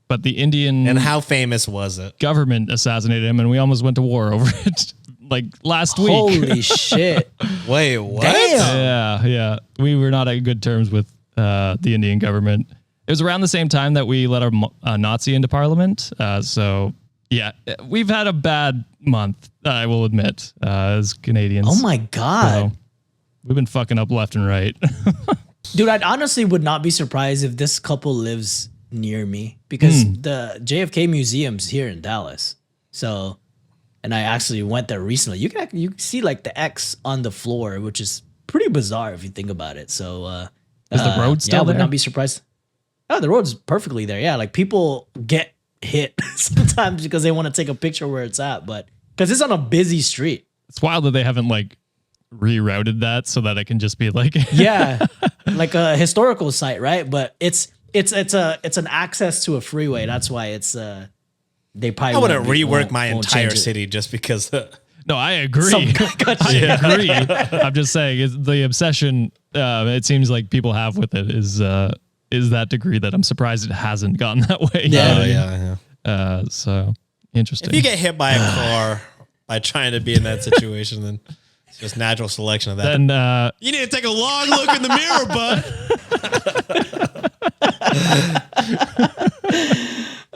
Speaker 4: but the Indian.
Speaker 3: And how famous was it?
Speaker 4: Government assassinated him, and we almost went to war over it. Like last week.
Speaker 1: Holy shit.
Speaker 3: Wait, what?
Speaker 1: Damn.
Speaker 4: Yeah. We were not at good terms with the Indian government. It was around the same time that we let a Nazi into parliament. So, yeah, we've had a bad month, I will admit, as Canadians.
Speaker 1: Oh, my God.
Speaker 4: So, we've been fucking up left and right.
Speaker 1: Dude, I honestly would not be surprised if this couple lives near me because the JFK Museum's here in Dallas. So... And I actually went there recently. You can see like the X on the floor, which is pretty bizarre if you think about it. So
Speaker 4: is the road still
Speaker 1: I would
Speaker 4: there?
Speaker 1: not be surprised. Oh, the road's perfectly there. Yeah, like people get hit sometimes because they want to take a picture where it's at, but because it's on a busy street.
Speaker 4: It's wild that they haven't like rerouted that so that it can just be like
Speaker 1: like a historical site, right? But it's an access to a freeway. That's why it's they probably
Speaker 3: I wouldn't rework my entire city just because.
Speaker 4: No, I agree. I agree. I'm just saying the obsession. It seems like people have with it is that degree that I'm surprised it hasn't gotten that way.
Speaker 3: Yeah.
Speaker 4: So interesting.
Speaker 3: If you get hit by a car by trying to be in that situation, then it's just natural selection of that.
Speaker 4: Then
Speaker 3: you need to take a long look in the mirror, bud.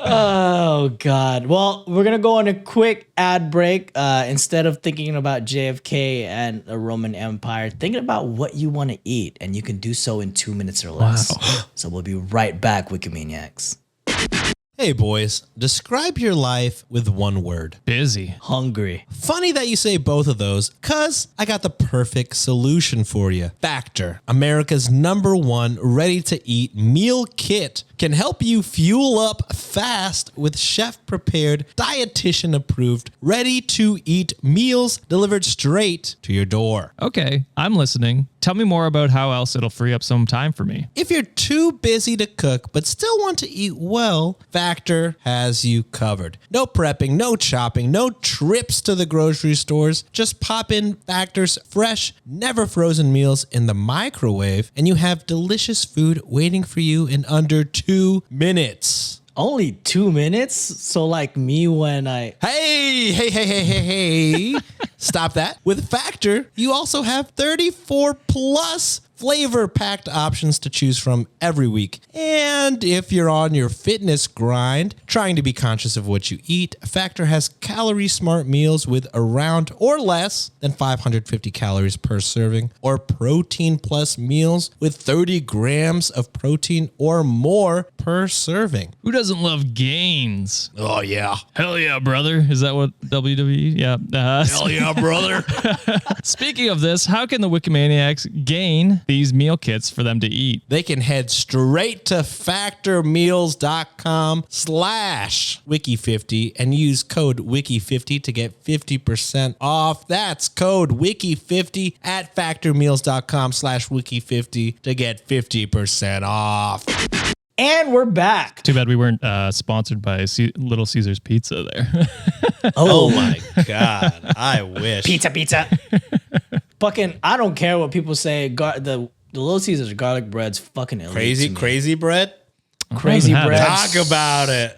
Speaker 1: Oh, God. Well, we're going to go on a quick ad break. Instead of thinking about JFK and the Roman Empire, thinking about what you want to eat, and you can do so in 2 minutes or less. Wow. So we'll be right back, Wikimaniacs.
Speaker 3: Hey, boys. Describe your life with one word.
Speaker 4: Busy.
Speaker 1: Hungry.
Speaker 3: Funny that you say both of those, because I got the perfect solution for you. Factor, America's #1 ready-to-eat meal kit, can help you fuel up fast with chef-prepared, dietitian-approved, ready-to-eat meals delivered straight to your door.
Speaker 4: Okay, I'm listening. Tell me more about how else it'll free up some time for me.
Speaker 3: If you're too busy to cook but still want to eat well, Factor has you covered. No prepping, no chopping, no trips to the grocery stores. Just pop in Factor's fresh, never frozen meals in the microwave, and you have delicious food waiting for you in under 2 minutes.
Speaker 1: Only 2 minutes? So like me when I...
Speaker 3: Hey. Stop that. With Factor, you also have 34 plus flavor-packed options to choose from every week. And if you're on your fitness grind, trying to be conscious of what you eat, Factor has calorie-smart meals with around or less than 550 calories per serving, or protein plus meals with 30 grams of protein or more per serving.
Speaker 4: Who doesn't love gains?
Speaker 3: Oh, yeah.
Speaker 4: Hell yeah, brother. Is that what WWE? Yeah.
Speaker 3: Hell yeah, brother.
Speaker 4: Speaking of this, how can the Wikimaniacs gain these meal kits for them to eat?
Speaker 3: They can head straight to factormeals.com/wiki50 and use code wiki50 to get 50% off. That's code wiki50 at factormeals.com/wiki50 to get 50% off.
Speaker 1: And we're back.
Speaker 4: Too bad we weren't sponsored by Little Caesars Pizza there.
Speaker 3: Oh my God. I wish.
Speaker 1: Pizza. Fucking, I don't care what people say. The Little Caesars garlic bread's fucking elite.
Speaker 3: Crazy bread.
Speaker 1: Crazy
Speaker 4: haven't
Speaker 1: bread.
Speaker 3: Talk about it.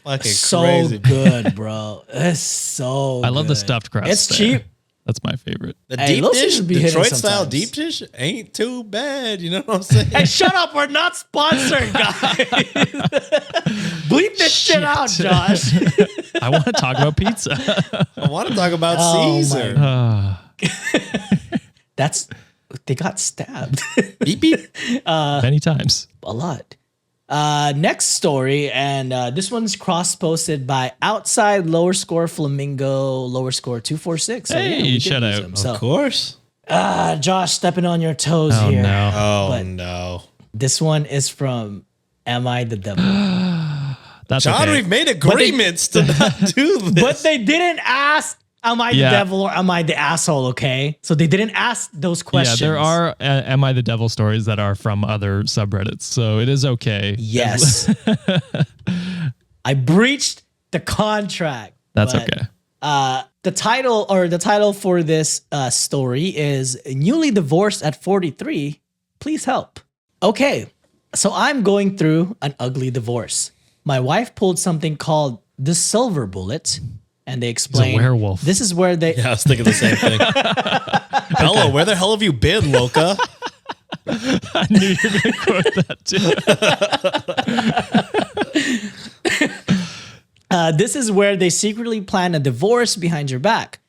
Speaker 3: Fucking
Speaker 1: So
Speaker 3: crazy.
Speaker 1: good, bro. It's so
Speaker 4: I love the
Speaker 1: good.
Speaker 4: stuffed crust.
Speaker 1: It's
Speaker 4: there.
Speaker 1: cheap.
Speaker 4: That's my favorite.
Speaker 3: The
Speaker 1: Hey,
Speaker 3: deep
Speaker 1: those
Speaker 3: dish,
Speaker 1: should be hitting
Speaker 3: Detroit style
Speaker 1: sometimes.
Speaker 3: deep dish ain't too bad. You know what I'm saying?
Speaker 1: Hey, shut up. We're not sponsored, guys. Bleep this shit out, Josh.
Speaker 4: I want to talk about pizza.
Speaker 3: I want to talk about
Speaker 1: Oh,
Speaker 3: Caesar.
Speaker 1: They got stabbed
Speaker 3: Beep, beep.
Speaker 4: Many times.
Speaker 1: a lot. Next story, and this one's cross-posted by outside lower score Flamingo lower score 246. So,
Speaker 4: Hey,
Speaker 1: we did
Speaker 4: shout
Speaker 1: use
Speaker 4: out.
Speaker 1: them.
Speaker 3: Of
Speaker 1: So,
Speaker 3: course.
Speaker 1: Josh, stepping on your toes
Speaker 4: Oh,
Speaker 1: here.
Speaker 4: no.
Speaker 3: Oh,
Speaker 1: But-
Speaker 3: no.
Speaker 1: This one is from Am I the Devil?
Speaker 4: That's
Speaker 3: John,
Speaker 4: okay.
Speaker 3: we've made agreements to not do this.
Speaker 1: But they didn't ask, am I the
Speaker 4: Yeah.
Speaker 1: devil or am I the asshole, okay? So they didn't ask those questions.
Speaker 4: Yeah, there are Am I the Devil stories that are from other subreddits, so it is okay.
Speaker 1: Yes. I breached the contract.
Speaker 4: That's
Speaker 1: but,
Speaker 4: okay.
Speaker 1: The title for this story is Newly Divorced at 43. Please help. Okay, so I'm going through an ugly divorce. My wife pulled something called the silver bullet, and they explain
Speaker 4: werewolf.
Speaker 1: This is where they
Speaker 3: Yeah, I was thinking the same thing. Hello, where the hell have you been, Loca?
Speaker 4: I knew you were going to quote that too.
Speaker 1: This is where they secretly plan a divorce behind your back.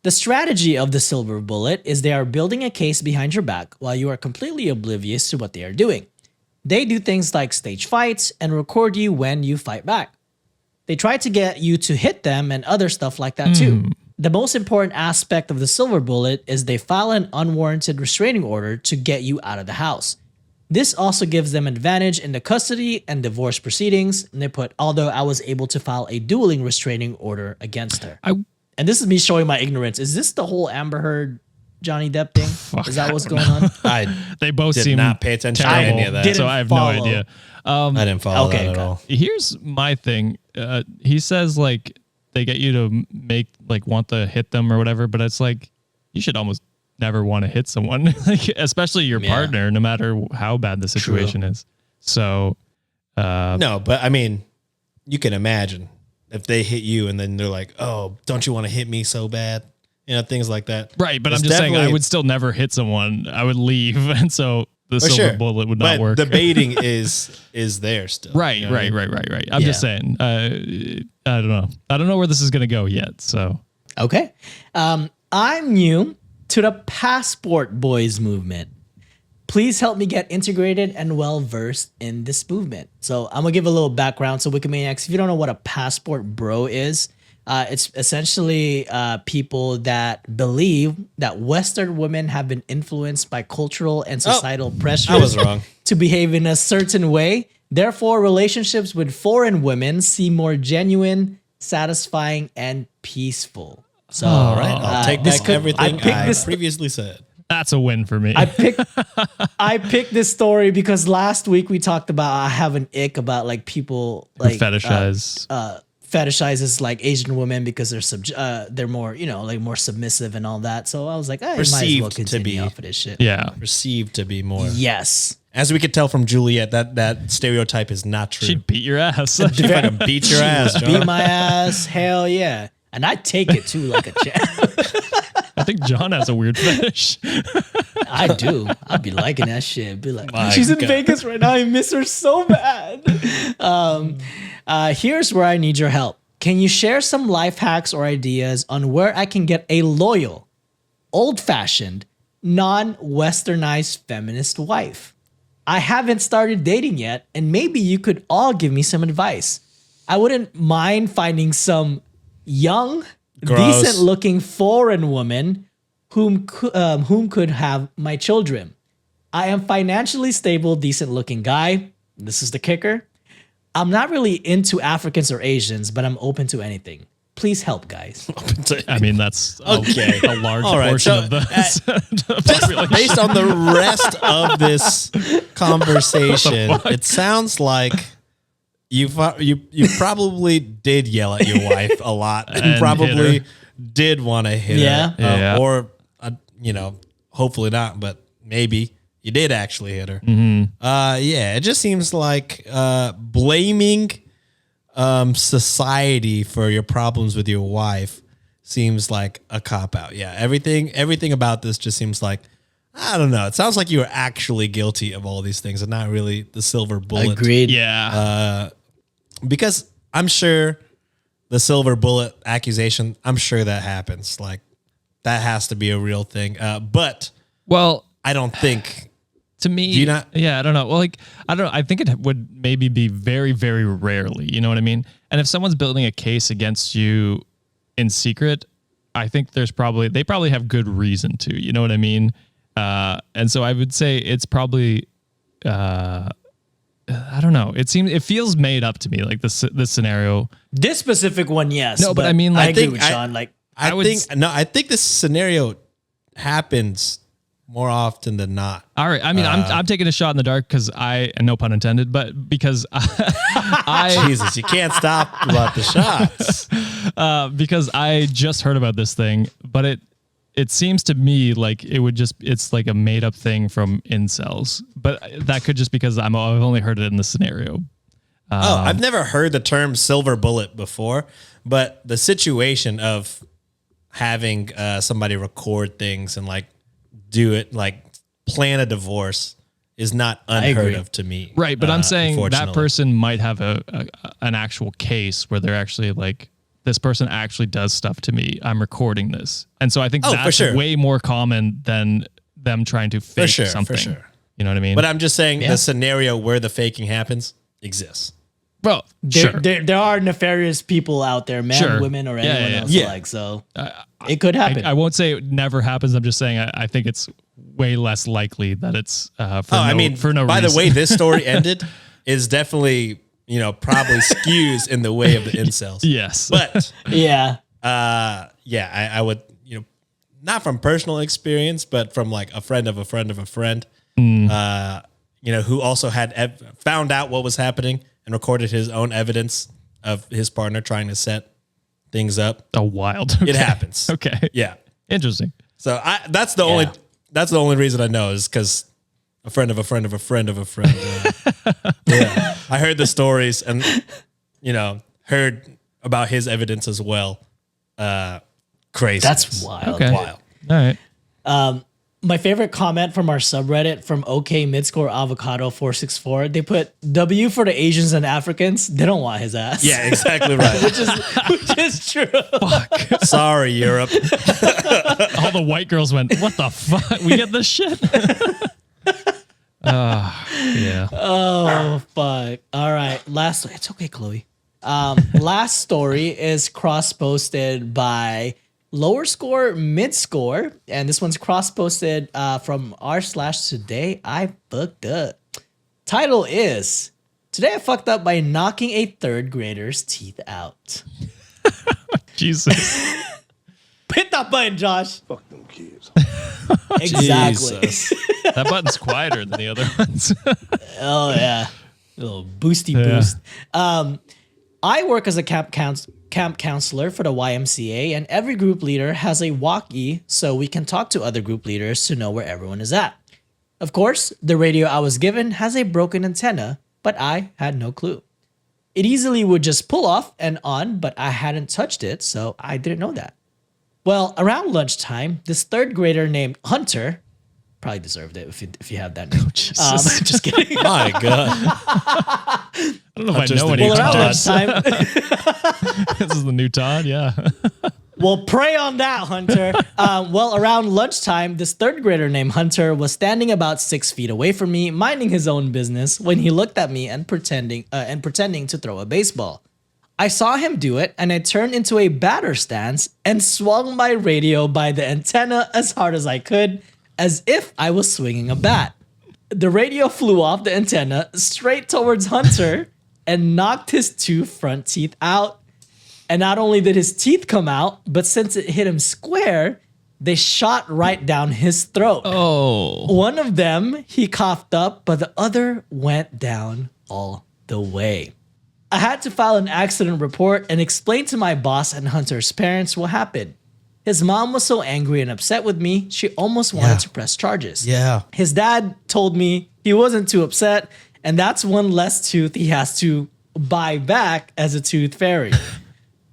Speaker 1: The strategy of the silver bullet is they are building a case behind your back while you are completely oblivious to what they are doing. They do things like stage fights and record you when you fight back. They try to get you to hit them and other stuff like that too. The most important aspect of the silver bullet is they file an unwarranted restraining order to get you out of the house. This also gives them advantage in the custody and divorce proceedings. And they put, although I was able to file a dueling restraining order against her. And this is me showing my ignorance. Is this the whole Amber Heard Johnny Depp thing? Is that what's going on?
Speaker 4: They both
Speaker 3: Did
Speaker 4: seem
Speaker 3: not pay attention to
Speaker 4: terrible,
Speaker 3: any of that.
Speaker 1: Didn't
Speaker 4: so I have
Speaker 1: follow.
Speaker 4: no idea.
Speaker 3: I didn't follow
Speaker 1: Okay,
Speaker 3: that at
Speaker 1: okay.
Speaker 3: all.
Speaker 4: Here's my thing. He says like they get you to want to hit them or whatever, but it's like you should almost never want to hit someone, like especially your partner, no matter how bad the situation is. So
Speaker 3: No, but I mean, you can imagine if they hit you and then they're like, "Oh, don't you want to hit me so bad?" You know, things like that.
Speaker 4: right, but
Speaker 3: It's
Speaker 4: I'm just saying I
Speaker 3: definitely-
Speaker 4: would still never hit someone. I would leave, and so the
Speaker 3: For
Speaker 4: silver
Speaker 3: sure.
Speaker 4: bullet would not
Speaker 3: But
Speaker 4: work.
Speaker 3: the baiting is there still.
Speaker 4: Right,
Speaker 3: You know what I
Speaker 4: right,
Speaker 3: mean?
Speaker 4: right. I'm just saying. I don't know. I don't know where this is going to go yet. So
Speaker 1: Okay. I'm new to the Passport Boys movement. Please help me get integrated and well-versed in this movement. So I'm going to give a little background. So Wikimaniacs, if you don't know what a passport bro is, it's essentially people that believe that Western women have been influenced by cultural and societal pressures
Speaker 3: I was wrong.
Speaker 1: to behave in a certain way. Therefore, relationships with foreign women seem more genuine, satisfying, and peaceful. So,
Speaker 3: All right, I'll take
Speaker 1: this
Speaker 3: back
Speaker 1: could-
Speaker 3: everything
Speaker 1: picked
Speaker 3: I
Speaker 1: this-
Speaker 3: previously said.
Speaker 4: that's a win for me.
Speaker 1: I picked this story because last week we talked about I have an ick about like people like
Speaker 4: fetishize.
Speaker 1: fetishizes like Asian women because they're more like more submissive and all that. So I was like, I might as well
Speaker 3: Perceived to
Speaker 1: continue
Speaker 3: be.
Speaker 1: off of this shit.
Speaker 4: yeah.
Speaker 3: Perceived to be more.
Speaker 1: Yes.
Speaker 3: As we could tell from Juliet, that stereotype is not true.
Speaker 4: She'd beat your ass.
Speaker 3: She fucking beat your ass, John.
Speaker 1: Beat my ass. Hell yeah. And I take it too like a champ.
Speaker 4: I think John has a weird fetish.
Speaker 1: I do. I'd be liking that shit. Be like,
Speaker 3: My
Speaker 1: she's in
Speaker 3: God.
Speaker 1: Vegas right now. I miss her so bad. Here's where I need your help. Can you share some life hacks or ideas on where I can get a loyal, old-fashioned, non-westernized feminist wife? I haven't started dating yet, and maybe you could all give me some advice. I wouldn't mind finding some young,
Speaker 3: Gross.
Speaker 1: decent-looking foreign woman whom could have my children. I am financially stable, decent-looking guy. This is the kicker. I'm not really into Africans or Asians, but I'm open to anything. Please help, guys.
Speaker 4: I mean, that's
Speaker 3: Okay.
Speaker 4: a large
Speaker 3: All right,
Speaker 4: portion
Speaker 3: so,
Speaker 4: of the population.
Speaker 3: Based on the rest of this conversation, it sounds like you probably did yell at your wife a lot and
Speaker 4: And
Speaker 3: probably
Speaker 4: hit
Speaker 3: did want to hit
Speaker 1: Yeah.
Speaker 3: her.
Speaker 4: Yeah.
Speaker 3: Or, hopefully not, but maybe you did actually hit her. Yeah, it just seems like blaming society for your problems with your wife seems like a cop out. Yeah, everything about this just seems like, I don't know. It sounds like you were actually guilty of all these things and not really the silver bullet.
Speaker 1: Agreed.
Speaker 4: Yeah.
Speaker 3: Because I'm sure the silver bullet accusation, I'm sure that happens. Like that has to be a real thing. But
Speaker 4: well,
Speaker 3: I don't think.
Speaker 4: to me,
Speaker 3: Do you not?
Speaker 4: Yeah, I don't know. Well, like, I don't know. I think it would maybe be very, very rarely. You know what I mean? And if someone's building a case against you in secret, I think they probably have good reason to. You know what I mean? And so I would say it's probably, I don't know. It feels made up to me. Like this scenario.
Speaker 1: This specific one, yes.
Speaker 4: No, but I mean,
Speaker 1: I
Speaker 4: like,
Speaker 1: agree
Speaker 3: think
Speaker 1: with Sean. Like,
Speaker 3: I think this scenario happens more often than not.
Speaker 4: all right. I mean, I'm taking a shot in the dark because no pun intended, but because I
Speaker 3: Jesus, you can't stop about the shots.
Speaker 4: because I just heard about this thing, but it seems to me like it's like a made up thing from incels, but that could just because I've only heard it in the scenario.
Speaker 3: I've never heard the term silver bullet before, but the situation of having somebody record things and like do it, like plan a divorce is not unheard
Speaker 1: agree.
Speaker 3: of to me.
Speaker 4: Right. But I'm saying that
Speaker 3: unfortunately.
Speaker 4: person might have an actual case where they're actually like, this person actually does stuff to me. I'm recording this. And so I think
Speaker 3: for
Speaker 4: that's
Speaker 3: sure.
Speaker 4: way more common than them trying to fake
Speaker 3: sure, for
Speaker 4: something.
Speaker 3: sure.
Speaker 4: You know what I mean?
Speaker 3: But I'm just saying
Speaker 1: Yeah.
Speaker 3: the scenario where the faking happens exists.
Speaker 4: well,
Speaker 1: there,
Speaker 4: sure.
Speaker 1: there are nefarious people out there, men,
Speaker 4: Sure.
Speaker 1: women, or
Speaker 4: Yeah,
Speaker 1: anyone
Speaker 4: yeah,
Speaker 1: else
Speaker 3: yeah.
Speaker 1: alike. So it could happen.
Speaker 4: I won't say it never happens. I'm just saying I think it's way less likely that it's for no
Speaker 3: by
Speaker 4: reason.
Speaker 3: the way this story ended is definitely, probably skews in the way of the incels.
Speaker 4: yes.
Speaker 3: But
Speaker 1: yeah.
Speaker 3: I would, not from personal experience, but from like a friend of a friend of a friend, who also had found out what was happening and recorded his own evidence of his partner trying to set things up.
Speaker 4: a wild.
Speaker 3: It
Speaker 4: okay.
Speaker 3: happens.
Speaker 4: Okay.
Speaker 3: Yeah.
Speaker 4: Interesting.
Speaker 3: So that's the only reason I know is because a friend of a friend of a friend of a friend. Yeah. I heard the stories and, heard about his evidence as well. Crazy.
Speaker 1: That's wild.
Speaker 4: Okay.
Speaker 3: Wild.
Speaker 4: All right.
Speaker 1: My favorite comment from our subreddit from OK Midscore Avocado 464. They put W for the Asians and Africans. They don't want his ass.
Speaker 3: Yeah, exactly right.
Speaker 1: which is true.
Speaker 3: Sorry, Europe.
Speaker 4: All the white girls went, what the fuck? We get this shit? Yeah.
Speaker 1: Oh fuck! All right, last. It's okay, Chloe. Last story is cross-posted by Lower Score Mid Score, and this one's cross-posted from r/today I fucked up. Title is Today I fucked up by knocking a third grader's teeth out.
Speaker 4: Jesus.
Speaker 1: Hit that button, Josh.
Speaker 5: Fuck them kids.
Speaker 1: Exactly.
Speaker 3: Jesus.
Speaker 4: That button's quieter than the other ones.
Speaker 1: Oh yeah, a little boosty boost. I work as a camp counselor for the YMCA, and every group leader has a walkie so we can talk to other group leaders to know where everyone is at. Of course, the radio I was given has a broken antenna, but I had no clue. It easily would just pull off and on, but I hadn't touched it, so I didn't know that. Well, around lunchtime, this third grader named Hunter probably deserved it if you have that name.
Speaker 4: Jesus.
Speaker 1: Just kidding.
Speaker 3: My God.
Speaker 4: I don't know if I know
Speaker 3: the
Speaker 4: any
Speaker 1: Well, around
Speaker 4: Todds.
Speaker 1: lunchtime,
Speaker 4: This is the new Todd, yeah.
Speaker 1: Well, pray on that, Hunter. Well, around lunchtime, this third grader named Hunter was standing about 6 feet away from me, minding his own business, when he looked at me and pretending to throw a baseball. I saw him do it, and I turned into a batter stance and swung my radio by the antenna as hard as I could, as if I was swinging a bat. The radio flew off the antenna straight towards Hunter and knocked his 2 front teeth out. And not only did his teeth come out, but since it hit him square, they shot right down his throat.
Speaker 4: Oh.
Speaker 1: One of them, he coughed up, but the other went down all the way. I had to file an accident report and explain to my boss and Hunter's parents what happened. His mom was so angry and upset with me, she almost wanted to press charges.
Speaker 3: Yeah.
Speaker 1: His dad told me he wasn't too upset, and that's one less tooth he has to buy back as a tooth fairy.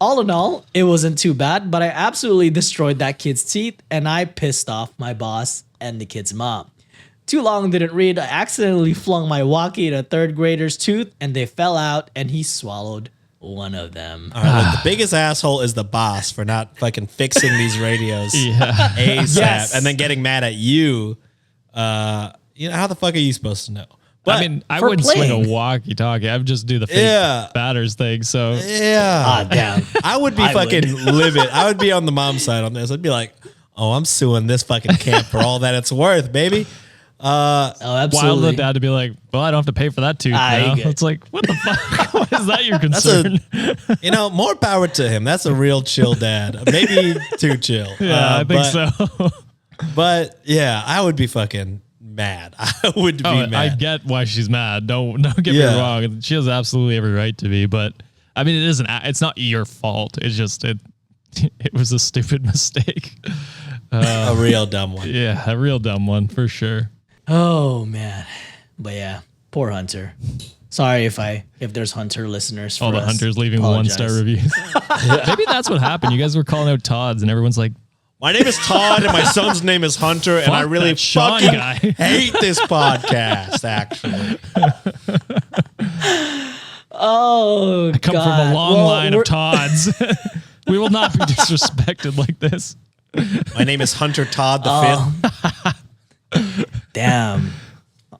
Speaker 1: All in all, it wasn't too bad, but I absolutely destroyed that kid's teeth, and I pissed off my boss and the kid's mom. Too long didn't read, I accidentally flung my walkie at a third grader's tooth, and they fell out, and he swallowed one of them.
Speaker 3: All right, look, the biggest asshole is the boss for not fucking fixing these radios ASAP
Speaker 1: Yes.
Speaker 3: and then getting mad at you. How the fuck are you supposed to know? But
Speaker 4: I mean, I
Speaker 1: for
Speaker 4: wouldn't
Speaker 1: playing-
Speaker 4: swing a walkie-talkie. I would just do the fake batters thing. So
Speaker 3: yeah,
Speaker 1: Damn.
Speaker 3: I would be fucking livid. I would be on the mom's side on this. I'd be like, oh, I'm suing this fucking camp for all that it's worth, baby.
Speaker 1: Oh,
Speaker 4: wild
Speaker 1: absolutely.
Speaker 4: of the dad to be like, well, I don't have to pay for that tooth
Speaker 1: I
Speaker 4: now.
Speaker 1: get it.
Speaker 4: It's like, what the fuck? Why is that your concern?
Speaker 3: More power to him. That's a real chill dad. Maybe too chill.
Speaker 4: Yeah, I think so.
Speaker 3: But yeah, I would be fucking mad. I would be mad.
Speaker 4: I get why she's mad. Don't get me wrong. She has absolutely every right to be, but I mean, it's not your fault. It's just, it was a stupid mistake.
Speaker 3: A real dumb one.
Speaker 4: Yeah, a real dumb one for sure.
Speaker 1: Oh man, but yeah, poor Hunter. Sorry if there's Hunter listeners. For
Speaker 4: All the
Speaker 1: us.
Speaker 4: hunters leaving
Speaker 1: Apologize.
Speaker 4: 1-star reviews. Maybe that's what happened. You guys were calling out Todd's, and everyone's like,
Speaker 3: My name is Todd, and my son's name is Hunter, and I really
Speaker 4: that Sean
Speaker 3: fucking
Speaker 4: guy.
Speaker 3: hate this podcast. Actually,
Speaker 1: Oh,
Speaker 4: I come from a long line of Todd's. We will not be disrespected like this.
Speaker 3: my name is Hunter Todd the Fifth.
Speaker 1: Damn.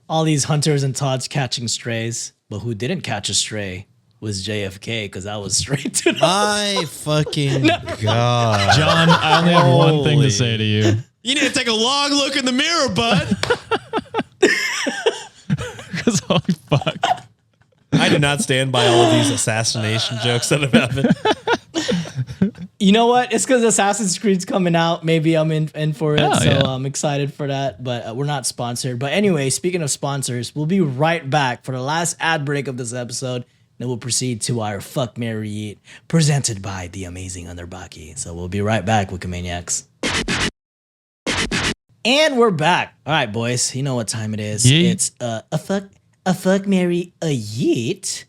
Speaker 1: All these hunters and Todds catching strays, but who didn't catch a stray was JFK, because I was straight to the
Speaker 3: My fucking god,
Speaker 4: John, I only have one thing
Speaker 3: Holy.
Speaker 4: to say to you.
Speaker 3: You need to take a long look in the mirror, bud.
Speaker 4: Because holy fuck.
Speaker 3: I do not stand by all of these assassination jokes that have happened.
Speaker 1: You know what? It's because Assassin's Creed's coming out. Maybe I'm in for it.
Speaker 4: Oh,
Speaker 1: so
Speaker 4: yeah.
Speaker 1: I'm excited for that. But we're not sponsored. But anyway, speaking of sponsors, we'll be right back for the last ad break of this episode. Then we'll proceed to our Fuck, Marry, Yeet, presented by the amazing Underbaki. So we'll be right back, Wikimaniacs. And we're back. All right, boys. You know what time it is.
Speaker 4: Yeet.
Speaker 1: It's a fuck, marry, a yeet.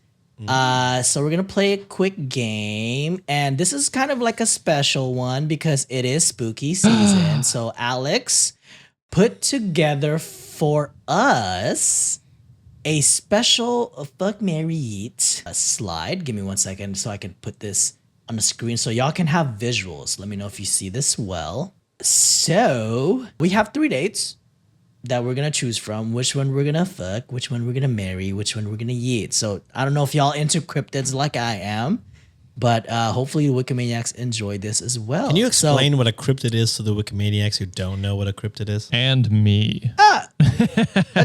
Speaker 1: So we're gonna play a quick game, and this is kind of like a special one because it is spooky season. So Alex put together for us a special fuck, marry, yeet slide. Give me 1 second so I can put this on the screen so y'all can have visuals. Let me know if you see this well. So we have 3 dates that we're gonna choose from, which one we're gonna fuck, which one we're gonna marry, which one we're gonna yeet. So I don't know if y'all into cryptids like I am, but hopefully the Wikimaniacs enjoy this as well.
Speaker 3: Can you explain what a cryptid is to the Wikimaniacs who don't know what a cryptid is?
Speaker 4: And me.
Speaker 1: A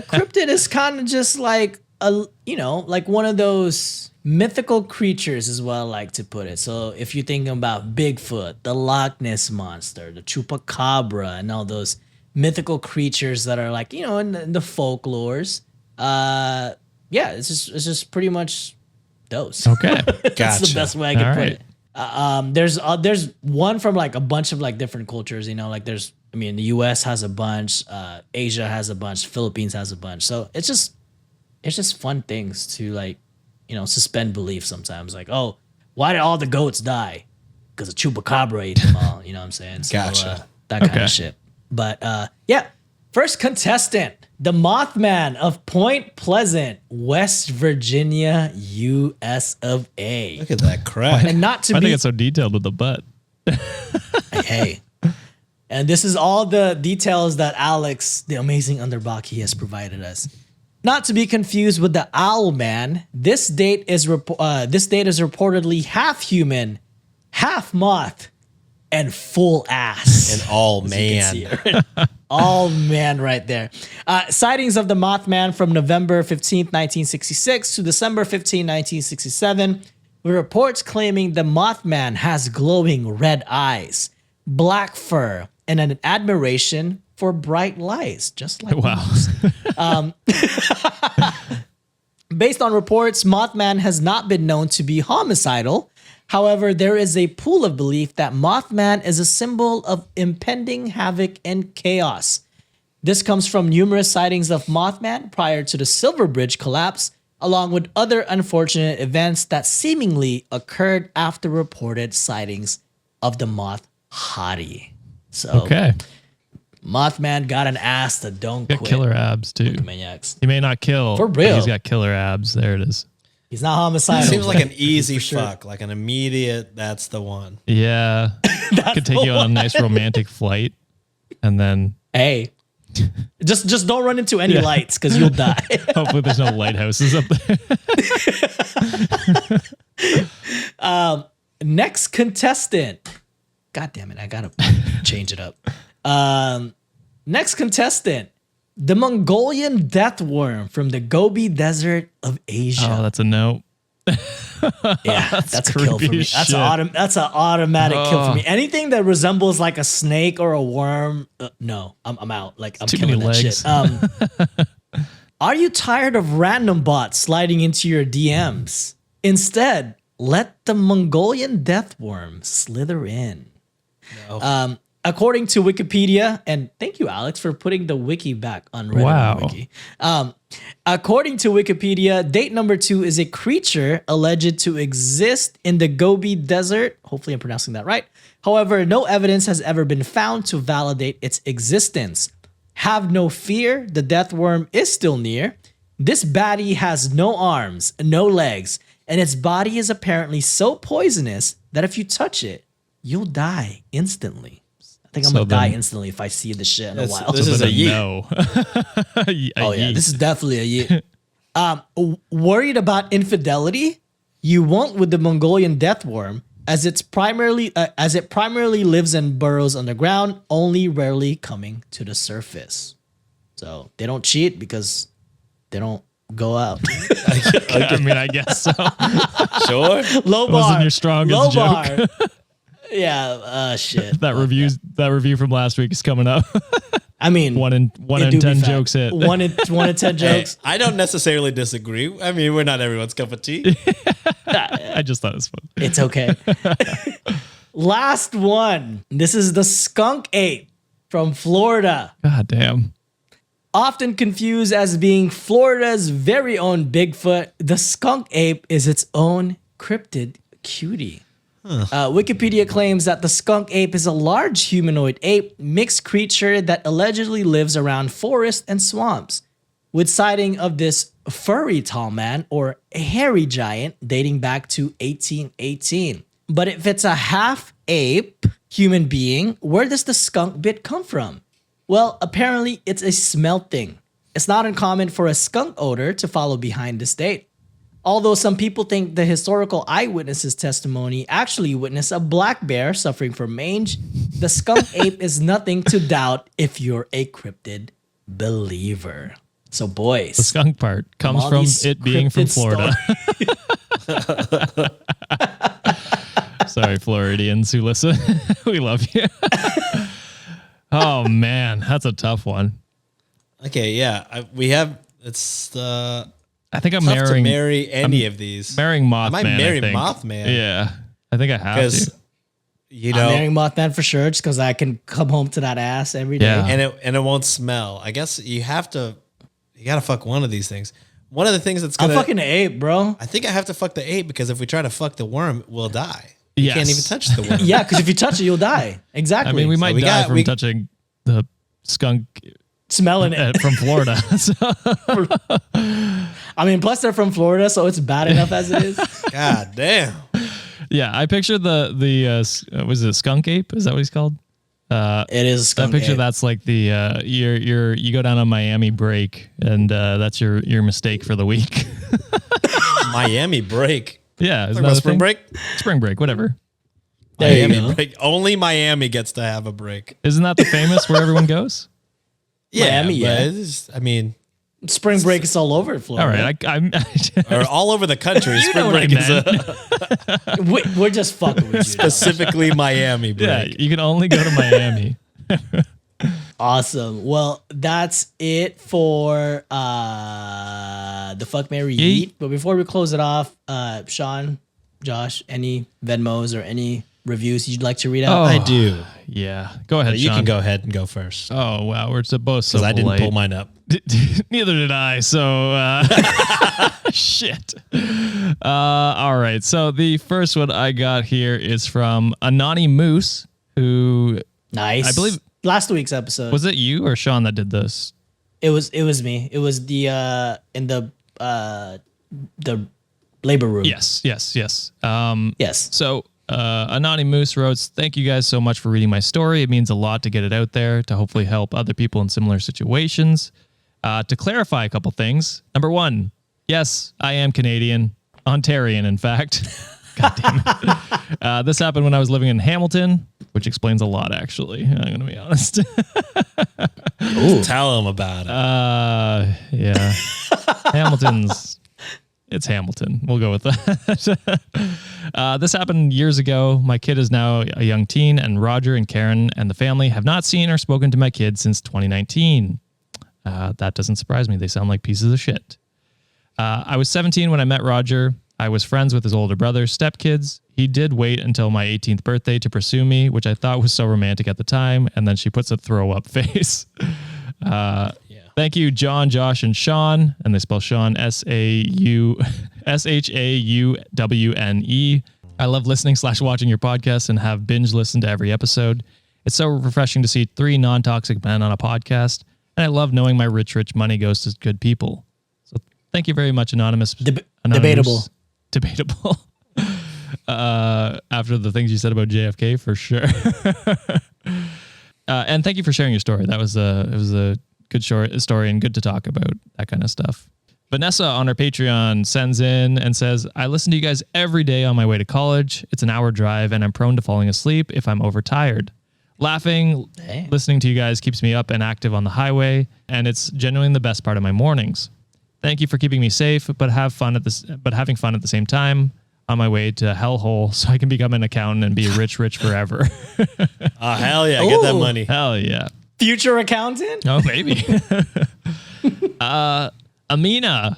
Speaker 1: cryptid is kind of just like like one of those mythical creatures is what I like to put it. So if you're thinking about Bigfoot, the Loch Ness monster, the Chupacabra, and all those mythical creatures that are like, in the folklores. It's just pretty much those.
Speaker 4: Okay.
Speaker 1: That's the best way I can
Speaker 4: All
Speaker 1: put
Speaker 4: right.
Speaker 1: it. There's one from like a bunch of like different cultures, the US has a bunch, Asia has a bunch, Philippines has a bunch. So it's just fun things to like, suspend belief sometimes. Like, oh, why did all the goats die? Because a chupacabra ate them all. You know what I'm saying? So,
Speaker 3: Gotcha.
Speaker 1: that kind
Speaker 4: Okay.
Speaker 1: of shit. But first contestant, the Mothman of Point Pleasant, West Virginia, US of A.
Speaker 3: Look at that crap.
Speaker 1: And not to
Speaker 4: I
Speaker 1: be
Speaker 4: think it's so detailed with the butt.
Speaker 1: Hey. And this is all the details that Alex, the amazing Underbaki, has provided us. Not to be confused with the Owl Man, this date is reportedly half human, half moth, and full ass.
Speaker 3: And all
Speaker 1: As you can
Speaker 3: man.
Speaker 1: see it. All man right there. Sightings of the Mothman from November 15th, 1966 to December 15, 1967, with reports claiming the Mothman has glowing red eyes, black fur, and an admiration for bright lights, just like moths. Based on reports, Mothman has not been known to be homicidal. However, there is a pool of belief that Mothman is a symbol of impending havoc and chaos. This comes from numerous sightings of Mothman prior to the Silver Bridge collapse, along with other unfortunate events that seemingly occurred after reported sightings of the Moth Hottie. So,
Speaker 4: Okay.
Speaker 1: Mothman got an ass that don't
Speaker 4: Got
Speaker 1: quit.
Speaker 4: killer abs too.
Speaker 1: Wikimaniacs.
Speaker 4: He may not kill.
Speaker 1: For
Speaker 4: but
Speaker 1: real.
Speaker 4: He's got killer abs. There it is.
Speaker 1: He's not homicidal.
Speaker 3: Seems like an easy
Speaker 1: For sure.
Speaker 3: fuck, like an immediate. That's the one.
Speaker 4: Yeah. Could take you on a nice romantic flight. And then
Speaker 1: Hey, just don't run into any lights because you'll die.
Speaker 4: hopefully there's no lighthouses up there.
Speaker 1: Next contestant. God damn it, I gotta change it up. Next contestant, the Mongolian death worm from the Gobi Desert of Asia.
Speaker 4: Oh, that's a no.
Speaker 1: Yeah, that's a kill for
Speaker 4: creepy
Speaker 1: me.
Speaker 4: as
Speaker 1: That's an automatic kill for me. Anything that resembles like a snake or a worm, no, I'm out. Like I'm
Speaker 4: Too
Speaker 1: killing
Speaker 4: many
Speaker 1: that
Speaker 4: legs.
Speaker 1: shit. Are you tired of random bots sliding into your DMs? Instead, let the Mongolian death worm slither in.
Speaker 3: No.
Speaker 1: According to Wikipedia, and thank you, Alex, for putting the wiki back on Reddit
Speaker 4: Wow.
Speaker 1: on Wiki. According to Wikipedia, date number 2 is a creature alleged to exist in the Gobi Desert. Hopefully I'm pronouncing that right. However, no evidence has ever been found to validate its existence. Have no fear, the death worm is still near. This baddie has no arms, no legs, and its body is apparently so poisonous that if you touch it, you'll die instantly. I think I'm
Speaker 4: So
Speaker 1: gonna die
Speaker 4: then-
Speaker 1: instantly if I see the shit in a
Speaker 3: This-
Speaker 1: while.
Speaker 3: this is a yeet.
Speaker 4: no.
Speaker 1: Oh yeah, this is definitely a yeet. Worried about infidelity? You won't with the Mongolian death worm, as it primarily lives and burrows underground, only rarely coming to the surface. So they don't cheat because they don't go out.
Speaker 4: I mean, I guess so.
Speaker 3: Sure.
Speaker 1: Low bar.
Speaker 4: Wasn't your strongest
Speaker 1: Low
Speaker 4: joke.
Speaker 1: bar. Yeah. Shit.
Speaker 4: That review from last week is coming up.
Speaker 1: I mean,
Speaker 4: one in
Speaker 1: it do be
Speaker 4: 10
Speaker 1: fact.
Speaker 4: jokes hit.
Speaker 1: One in 10
Speaker 3: Hey,
Speaker 1: jokes.
Speaker 3: I don't necessarily disagree. I mean, we're not everyone's cup of tea.
Speaker 4: I just thought it was fun.
Speaker 1: It's okay. Last one. This is the skunk ape from Florida.
Speaker 4: God damn.
Speaker 1: Often confused as being Florida's very own Bigfoot, the skunk ape is its own cryptid cutie. Wikipedia claims that the skunk ape is a large humanoid ape mixed creature that allegedly lives around forests and swamps, with sighting of this furry tall man or hairy giant dating back to 1818. But if it's a half ape human being, where does the skunk bit come from? Well, apparently it's a smell thing. It's not uncommon for a skunk odor to follow behind this date. Although some people think the historical eyewitnesses' testimony actually witnessed a black bear suffering from mange, the skunk ape is nothing to doubt if you're a cryptid believer. So boys,
Speaker 4: The skunk part comes
Speaker 1: all
Speaker 4: from
Speaker 1: these
Speaker 4: it being from
Speaker 1: cryptid
Speaker 4: Florida. Sorry, Floridians who listen. We love you. Oh, man. That's a tough one.
Speaker 3: Okay, yeah. We have, it's
Speaker 4: I think I'm
Speaker 3: tough to
Speaker 4: marrying
Speaker 3: marry any of these.
Speaker 4: Marrying Mothman.
Speaker 3: I might marry
Speaker 4: I think.
Speaker 3: Mothman.
Speaker 4: Yeah. I think I have
Speaker 3: Because,
Speaker 4: to.
Speaker 3: you
Speaker 1: I'm
Speaker 3: know,
Speaker 1: marrying Mothman for sure, just because I can come home to that ass every day.
Speaker 4: Yeah.
Speaker 3: and it won't smell. I guess you gotta fuck one of these things. One of the things that's
Speaker 1: I'm
Speaker 3: gonna,
Speaker 1: fucking the ape, bro.
Speaker 3: I think I have to fuck the ape because if we try to fuck the worm, we'll die. You
Speaker 4: Yes.
Speaker 3: can't even touch the worm.
Speaker 1: Yeah, because if you touch it, you'll die. Exactly.
Speaker 4: I mean, we might
Speaker 3: we
Speaker 4: die
Speaker 3: got-
Speaker 4: from
Speaker 3: we-
Speaker 4: touching the skunk
Speaker 1: smelling it.
Speaker 4: from Florida. So,
Speaker 1: I mean, plus they're from Florida, so it's bad enough as it is.
Speaker 3: God damn.
Speaker 4: Yeah, I picture was it skunk ape? Is that what he's called?
Speaker 1: It is skunk
Speaker 4: I picture
Speaker 1: ape.
Speaker 4: that's like the you go down on Miami break and that's your mistake for the week.
Speaker 3: Miami break.
Speaker 4: Yeah, is
Speaker 3: Talking
Speaker 4: that
Speaker 3: about
Speaker 4: a
Speaker 3: spring
Speaker 4: thing?
Speaker 3: break?
Speaker 4: Spring break, whatever.
Speaker 1: There you
Speaker 3: Miami
Speaker 1: go.
Speaker 3: break. Only Miami gets to have a break.
Speaker 4: Isn't that the famous where everyone goes?
Speaker 1: Miami,
Speaker 3: but
Speaker 1: yeah.
Speaker 3: it's- I mean,
Speaker 1: Spring break is all over Florida.
Speaker 4: All right, I'm
Speaker 3: or all over the country.
Speaker 4: You
Speaker 3: Spring
Speaker 4: know what I
Speaker 3: break is
Speaker 4: meant.
Speaker 1: We're just fucking with you.
Speaker 3: specifically Miami
Speaker 4: yeah,
Speaker 3: break.
Speaker 4: you can only go to Miami.
Speaker 1: Awesome. Well, that's it for the Fuck Mary
Speaker 4: Yeet.
Speaker 1: Yeet. But before we close it off, Sean, Josh, any Venmos or any reviews you'd like to read out?
Speaker 3: I do.
Speaker 4: Yeah, go ahead.
Speaker 3: You
Speaker 4: Sean.
Speaker 3: can go ahead and go first
Speaker 4: Oh wow, we're both so
Speaker 3: because I didn't
Speaker 4: polite.
Speaker 3: pull mine up.
Speaker 4: Neither did I. So shit. All right. So the first one I got here is from Anani Moose, who
Speaker 1: Nice.
Speaker 4: I believe-
Speaker 1: last week's episode.
Speaker 4: was it you or Sean that did this?
Speaker 1: It was me. It was the in the labor room.
Speaker 4: Yes.
Speaker 1: Yes.
Speaker 4: So Anani Moose wrote, "Thank you guys so much for reading my story. It means a lot to get it out there to hopefully help other people in similar situations. To clarify a couple things. Number one, yes, I am Canadian, Ontarian, in fact. God damn it. This happened when I was living in Hamilton, which explains a lot, actually. I'm going to be honest.
Speaker 3: Tell them about it.
Speaker 4: Yeah. It's Hamilton. We'll go with that. This happened years ago. My kid is now a young teen, and Roger and Karen and the family have not seen or spoken to my kid since 2019. That doesn't surprise me. They sound like pieces of shit. I was 17 when I met Roger. I was friends with his older brother's stepkids. He did wait until my 18th birthday to pursue me, which I thought was so romantic at the time. And then she puts a throw up face. Thank you, John, Josh, and Sean. And they spell Sean SHAUWNE. I love listening / watching your podcast and have binge listened to every episode. It's so refreshing to see 3 non-toxic men on a podcast. And I love knowing my rich money goes to good people. So thank you very much, Anonymous.
Speaker 1: Debatable.
Speaker 4: Debatable. After the things you said about JFK, for sure. And thank you for sharing your story. It was a good short story and good to talk about that kind of stuff. Vanessa on our Patreon sends in and says, I listen to you guys every day on my way to college. It's an hour drive and I'm prone to falling asleep if I'm overtired. Laughing, listening to you guys keeps me up and active on the highway, and it's genuinely the best part of my mornings. Thank you for keeping me safe, but having fun at the same time on my way to hellhole so I can become an accountant and be rich forever.
Speaker 3: Oh, hell yeah. Get that
Speaker 1: Ooh.
Speaker 3: money.
Speaker 4: Hell yeah.
Speaker 1: Future accountant?
Speaker 4: Oh, maybe. Amina,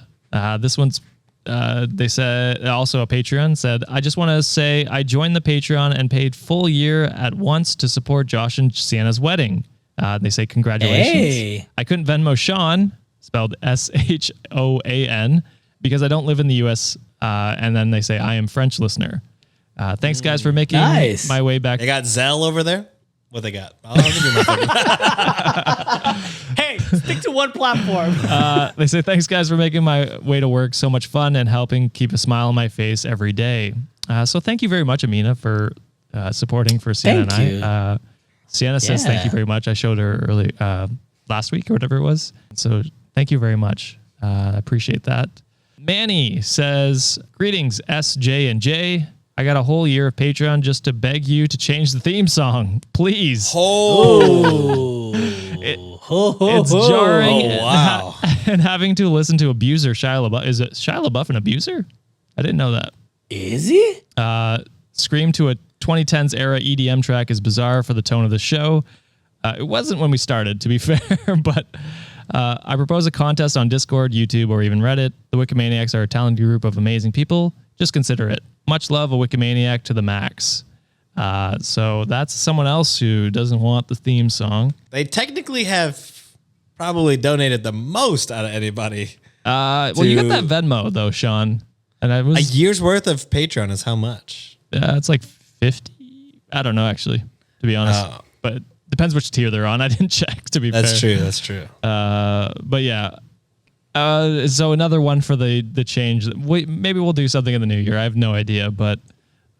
Speaker 4: this one's, they said, also a Patreon, said, I just want to say I joined the Patreon and paid full year at once to support Josh and Sienna's wedding. They say, congratulations.
Speaker 1: Hey.
Speaker 4: I couldn't Venmo Sean, spelled SHOAN, because I don't live in the U.S. And then they say, I am French listener. Thanks, guys, for making my way back.
Speaker 3: They got Zelle over there? What they got? I'll give you my phone.
Speaker 1: Hey, stick to one platform.
Speaker 4: They say, thanks, guys, for making my way to work so much fun and helping keep a smile on my face every day. So thank you very much, Amina, for supporting for Sienna
Speaker 1: Thank
Speaker 4: and I. Sienna says thank you very much. I showed her early last week or whatever it was. So thank you very much. I appreciate that. Manny says, greetings, S, J, and J. I got a whole year of Patreon just to beg you to change the theme song, please.
Speaker 1: Oh.
Speaker 4: It's jarring.
Speaker 3: Oh, wow.
Speaker 4: And having to listen to abuser Shia LaBeouf. Is it Shia LaBeouf an abuser? I didn't know that.
Speaker 1: Is he?
Speaker 4: Scream to a 2010s era EDM track is bizarre for the tone of the show. It wasn't when we started, to be fair, but I propose a contest on Discord, YouTube, or even Reddit. The Wikimaniacs are a talented group of amazing people. Just consider it. Much love, a Wikimaniac to the max. So that's someone else who doesn't want the theme song.
Speaker 3: They technically have probably donated the most out of anybody.
Speaker 4: Well, you got that Venmo, though, Sean. And I was
Speaker 3: A year's worth of Patreon is how much?
Speaker 4: it's like 50. I don't know, actually, to be honest. But depends which tier they're on. I didn't check, to be fair.
Speaker 3: That's true. That's true.
Speaker 4: But yeah. So another one for the change. Maybe we'll do something in the new year. I have no idea, but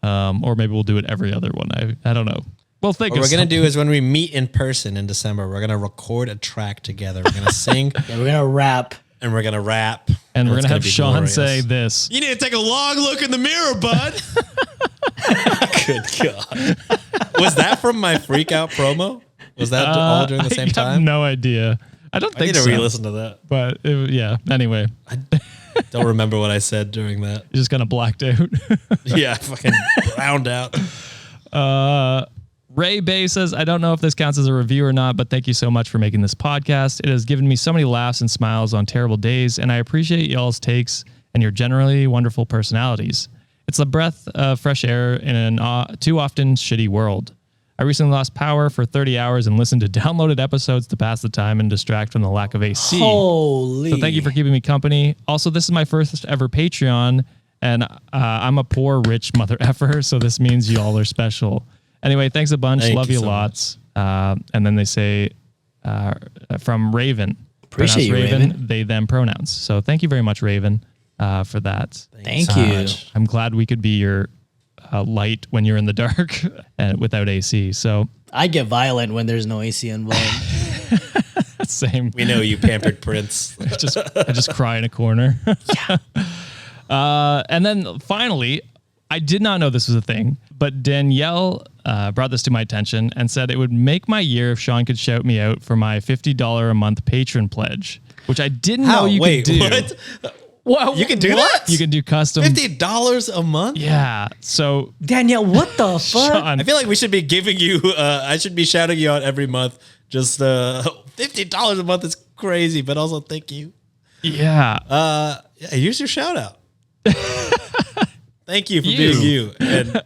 Speaker 4: Or maybe we'll do it every other one. I don't know. Well, think
Speaker 3: What
Speaker 4: of
Speaker 3: we're going to
Speaker 4: something.
Speaker 3: do is when we meet in person in December, we're going to record a track together. We're going to sing
Speaker 1: Yeah, we're gonna rap.
Speaker 3: and we're going to rap.
Speaker 4: And we're
Speaker 3: it's
Speaker 4: going to have
Speaker 3: be
Speaker 4: Sean
Speaker 3: glorious.
Speaker 4: say this.
Speaker 3: You need to take a long look in the mirror, bud. Good God. Was that from my Freak Out promo? Was that all during the same
Speaker 4: I have
Speaker 3: time?
Speaker 4: no idea. I don't
Speaker 3: I
Speaker 4: think
Speaker 3: need to
Speaker 4: so.
Speaker 3: re-listen to that.
Speaker 4: But yeah, anyway,
Speaker 3: Don't remember what I said during that.
Speaker 4: you're just kind of blacked out.
Speaker 3: Yeah, fucking round out.
Speaker 4: Ray Bay says, I don't know if this counts as a review or not, but thank you so much for making this podcast. It has given me so many laughs and smiles on terrible days, and I appreciate y'all's takes and your generally wonderful personalities. It's a breath of fresh air in an too often shitty world. I recently lost power for 30 hours and listened to downloaded episodes to pass the time and distract from the lack of AC.
Speaker 1: Holy.
Speaker 4: So thank you for keeping me company. Also, this is my first ever Patreon, and I'm a poor, rich mother effer, so this means you all are special. Anyway, thanks a bunch.
Speaker 3: Thank
Speaker 4: Love
Speaker 3: you
Speaker 4: you
Speaker 3: so
Speaker 4: lots. And then they say from Raven.
Speaker 1: Appreciate
Speaker 4: Pronounced
Speaker 1: you, Raven.
Speaker 4: They, them pronouns. So thank you very much, Raven, for that.
Speaker 1: Thank you.
Speaker 4: I'm glad we could be your light when you're in the dark and without AC. So
Speaker 1: I get violent when there's no AC involved.
Speaker 4: same.
Speaker 3: We know you, pampered prince.
Speaker 4: I just cry in a corner. And then finally, I did not know this was a thing, but Danielle brought this to my attention and said it would make my year if Sean could shout me out for my $50 a month patron pledge, which I didn't know you
Speaker 3: Wait,
Speaker 4: could do.
Speaker 3: what?
Speaker 1: What?
Speaker 3: You can do that?
Speaker 4: You can do custom.
Speaker 3: $50 a month?
Speaker 4: Yeah. So
Speaker 1: Danielle, what the fuck?
Speaker 4: Sean,
Speaker 3: I feel like we should be giving you, I should be shouting you out every month. Just $50 a month is crazy, but also thank you.
Speaker 4: yeah.
Speaker 3: Yeah, use your shout out. Thank you for being you. And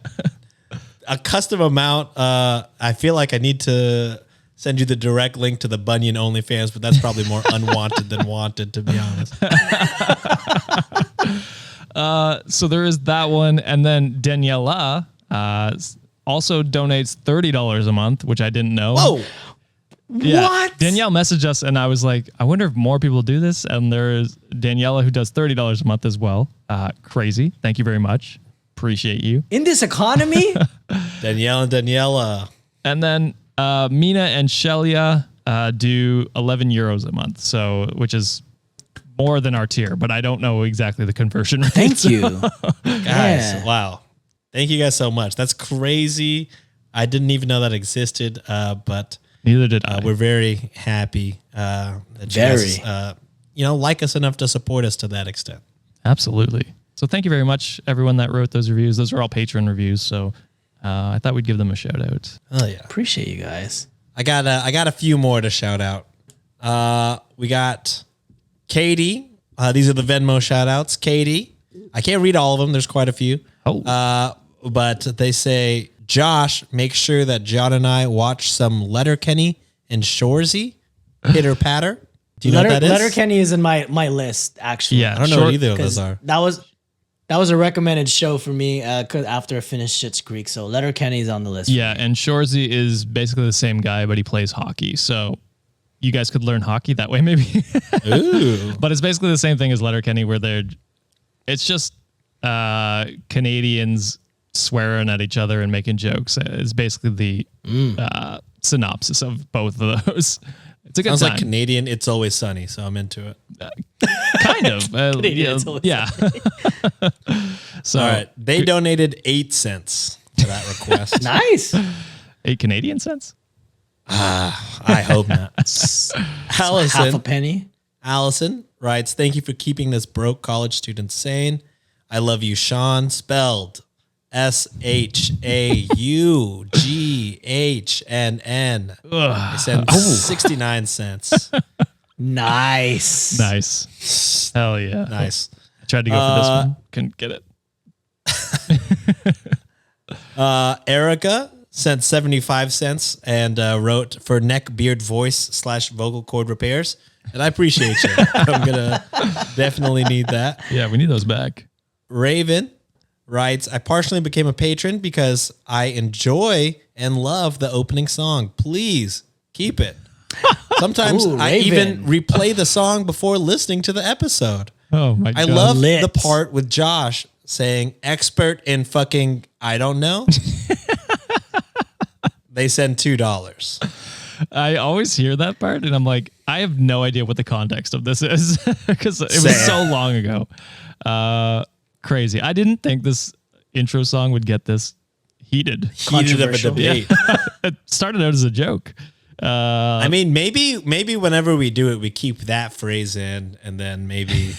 Speaker 3: a custom amount, I feel like I need to send you the direct link to the Bunyan OnlyFans, but that's probably more unwanted than wanted, to be honest.
Speaker 4: So there is that one. And then Daniela also donates $30 a month, which I didn't know.
Speaker 3: Whoa.
Speaker 4: Yeah.
Speaker 1: What?
Speaker 4: Danielle messaged us and I was like, I wonder if more people do this. And there's Daniela who does $30 a month as well. Crazy. Thank you very much. Appreciate you.
Speaker 1: In this economy?
Speaker 3: Danielle and Daniela.
Speaker 4: And then Mina and Shelia do 11 euros a month. So, which is more than our tier, but I don't know exactly the conversion rate.
Speaker 1: Thank you.
Speaker 3: Guys,
Speaker 1: Yeah.
Speaker 3: wow. Thank you guys so much. That's crazy. I didn't even know that existed, but
Speaker 4: Neither did I.
Speaker 3: we're very happy that you guys, like us enough to support us to that extent.
Speaker 4: Absolutely. So thank you very much, everyone that wrote those reviews. Those are all Patreon reviews. So I thought we'd give them a shout out.
Speaker 3: Oh yeah.
Speaker 1: Appreciate you guys.
Speaker 3: I got a few more to shout out. We got Katie. These are the Venmo shout outs. Katie. I can't read all of them. There's quite a few.
Speaker 4: Oh.
Speaker 3: But they say, Josh, make sure that John and I watch some Letterkenny and Shoresy. Pitter Patter. Do you know what that is?
Speaker 1: Letterkenny is in my list, actually.
Speaker 4: Yeah.
Speaker 3: I don't know what either of those are.
Speaker 1: That was a recommended show for me after I finished Schitt's Creek. So Letterkenny is on the list.
Speaker 4: Yeah, and Shoresy is basically the same guy, but he plays hockey. So you guys could learn hockey that way, maybe.
Speaker 3: Ooh.
Speaker 4: But it's basically the same thing as Letterkenny, where it's just Canadians swearing at each other and making jokes. It's basically the synopsis of both of those. It's a good
Speaker 3: Sounds
Speaker 4: time.
Speaker 3: like Canadian It's Always Sunny, so I'm into it.
Speaker 4: Kind of.
Speaker 1: Canadian It's Always
Speaker 4: yeah. So
Speaker 3: All right. They donated 8 cents for that request.
Speaker 1: Nice.
Speaker 4: 8 Canadian cents?
Speaker 3: I hope not.
Speaker 1: Half a penny.
Speaker 3: Allison writes, thank you for keeping this broke college student sane. I love you, Sean. Spelled SHAUGHNN. I send 69 cents.
Speaker 1: Nice.
Speaker 4: Nice. Hell yeah.
Speaker 3: Nice.
Speaker 4: I tried to go for this one. Couldn't get it.
Speaker 3: Erica sent 75 cents and wrote for neck, beard, voice / vocal cord repairs. And I appreciate you. I'm going to definitely need that.
Speaker 4: Yeah, we need those back.
Speaker 3: Raven writes, I partially became a patron because I enjoy and love the opening song. Please keep it. Sometimes
Speaker 1: Ooh,
Speaker 3: I
Speaker 1: Raven.
Speaker 3: even replay the song before listening to the episode.
Speaker 4: Oh my
Speaker 3: I
Speaker 4: god.
Speaker 3: love
Speaker 1: Lit.
Speaker 3: the part with Josh saying expert in fucking I don't know. They send $2.
Speaker 4: I always hear that part, and I'm like, I have no idea what the context of this is because it was so long ago. Crazy. I didn't think this intro song would get this heated.
Speaker 3: Heated of a debate.
Speaker 4: It started out as a joke.
Speaker 3: I mean, maybe whenever we do it, we keep that phrase in, and then maybe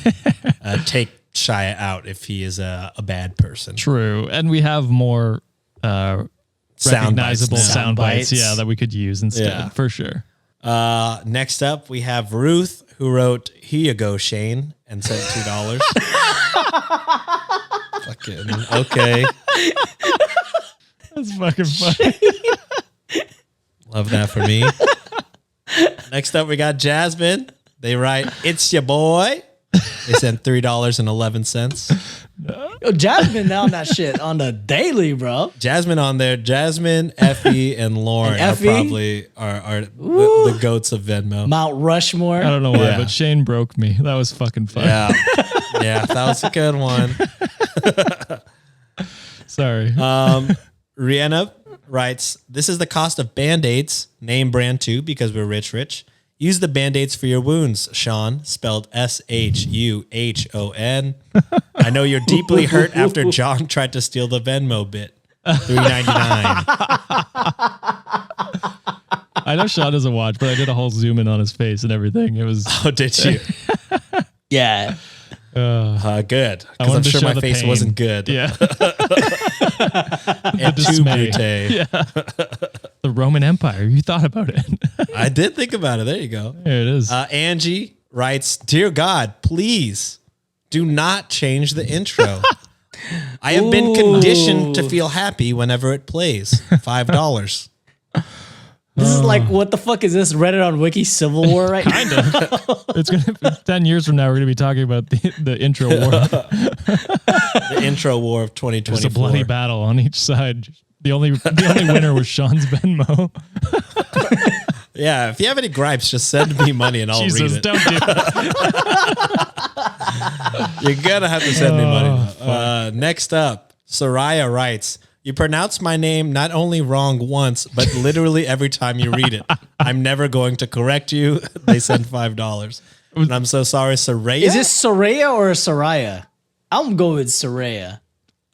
Speaker 3: take Shia out if he is a bad person.
Speaker 4: True, and we have more recognizable sound bites, that we could use instead, for sure.
Speaker 3: Next up, we have Ruth, who wrote "Here you go, Shane," and sent $2. Fucking okay.
Speaker 4: That's fucking funny.
Speaker 3: Love that for me. Next up, we got Jasmine. They write, "It's your boy." They sent $3.11.
Speaker 1: Yo, Jasmine on that shit on the daily, bro.
Speaker 3: Jasmine on there. Jasmine, Effie, and Lauren
Speaker 1: And
Speaker 3: are
Speaker 1: Effie?
Speaker 3: probably the goats of Venmo.
Speaker 1: Mount Rushmore.
Speaker 4: I don't know why,
Speaker 3: Yeah.
Speaker 4: but Shane broke me. That was fucking fun.
Speaker 3: Yeah, yeah, that was a good one.
Speaker 4: Sorry.
Speaker 3: Rihanna writes, "This is the cost of Band-Aids, name brand too, because we're rich. Use the Band-Aids for your wounds, Sean, spelled SHUHON. I know you're deeply hurt after John tried to steal the Venmo bit. $3.99.
Speaker 4: I know Sean doesn't watch, but I did a whole zoom in on his face and everything. It was
Speaker 3: Oh, did you?
Speaker 1: Yeah.
Speaker 3: Good.
Speaker 4: I
Speaker 3: Because I'm
Speaker 4: wanted to
Speaker 3: sure
Speaker 4: show
Speaker 3: my
Speaker 4: the
Speaker 3: face
Speaker 4: pain.
Speaker 3: wasn't good.
Speaker 4: Yeah.
Speaker 3: And too
Speaker 4: dismay.
Speaker 3: brute.
Speaker 4: Yeah. The Roman Empire. You thought about it.
Speaker 3: I did think about it. There you go.
Speaker 4: There it is.
Speaker 3: Angie writes, "Dear God, please do not change the intro. I have been conditioned to feel happy whenever it plays. $5.
Speaker 1: This is like, what the fuck is this? Reddit on Wiki Civil War right now?
Speaker 4: Kind of. It's gonna be 10 years from now. We're gonna be talking about the intro war.
Speaker 3: The intro war of 2024.
Speaker 4: There's a bloody battle on each side. The only winner was Sean's Venmo.
Speaker 3: Yeah, if you have any gripes, just send me money and I'll read
Speaker 4: Jesus,
Speaker 3: it.
Speaker 4: don't do that.
Speaker 3: You're gonna have to send me money. Next up, Soraya writes, "You pronounce my name not only wrong once, but literally every time you read it. I'm never going to correct you." They send $5. And I'm so sorry, Soraya.
Speaker 1: Is this Soraya or Soraya? I'm going with Soraya.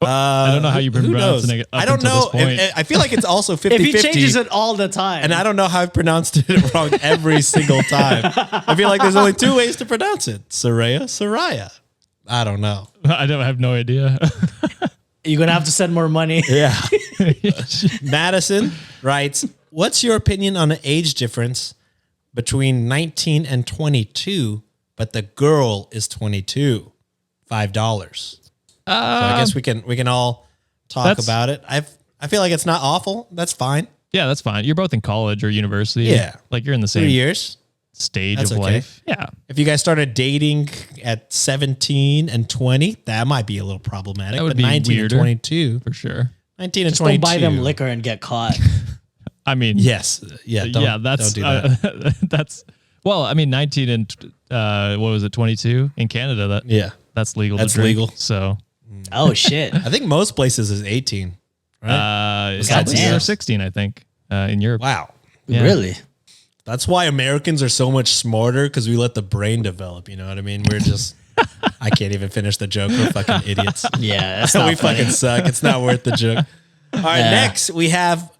Speaker 4: I don't know how you've been
Speaker 3: Who knows?
Speaker 4: pronouncing it up
Speaker 3: I don't
Speaker 4: until
Speaker 3: know.
Speaker 4: this point.
Speaker 3: I feel like it's also 50-50.
Speaker 1: If he changes it all the time.
Speaker 3: And I don't know how I've pronounced it wrong every single time. I feel like there's only two ways to pronounce it. Soraya. I don't know.
Speaker 4: I have no idea.
Speaker 1: You're going to have to send more money.
Speaker 3: Yeah. Madison writes, "What's your opinion on the age difference between 19 and 22, but the girl is 22? $5. So I guess we can all talk about it. I feel like it's not awful. That's fine.
Speaker 4: Yeah, that's fine. You're both in college or university.
Speaker 3: Yeah.
Speaker 4: Like you're in the
Speaker 3: 3
Speaker 4: same
Speaker 3: years.
Speaker 4: stage
Speaker 3: That's
Speaker 4: of
Speaker 3: okay.
Speaker 4: life. Yeah.
Speaker 3: If you guys started dating at 17 and 20, that might be a little problematic.
Speaker 4: That would
Speaker 3: but
Speaker 4: be
Speaker 3: 19
Speaker 4: weirder.
Speaker 3: and 22,
Speaker 4: For sure.
Speaker 3: 19 and
Speaker 1: Just
Speaker 3: 22.
Speaker 1: don't buy them liquor and get caught.
Speaker 4: I mean,
Speaker 3: Yes. Yeah.
Speaker 4: that's
Speaker 3: don't do that.
Speaker 4: that's well, I mean 19 and what was it, 22 in Canada,
Speaker 3: Yeah.
Speaker 4: that's legal
Speaker 3: That's
Speaker 4: to drink.
Speaker 3: legal.
Speaker 4: So,
Speaker 1: Oh, shit.
Speaker 3: I think most places is 18. Right?
Speaker 4: it's
Speaker 1: Goddamn.
Speaker 4: 16 or 16 I think in Europe.
Speaker 3: Wow.
Speaker 4: Yeah.
Speaker 1: Really?
Speaker 3: That's why Americans are so much smarter, because we let the brain develop. You know what I mean? We're just, I can't even finish the joke. We're fucking idiots.
Speaker 1: Yeah, that's not
Speaker 3: We
Speaker 1: funny.
Speaker 3: fucking suck. It's not worth the joke. All right,
Speaker 1: Yeah.
Speaker 3: next we have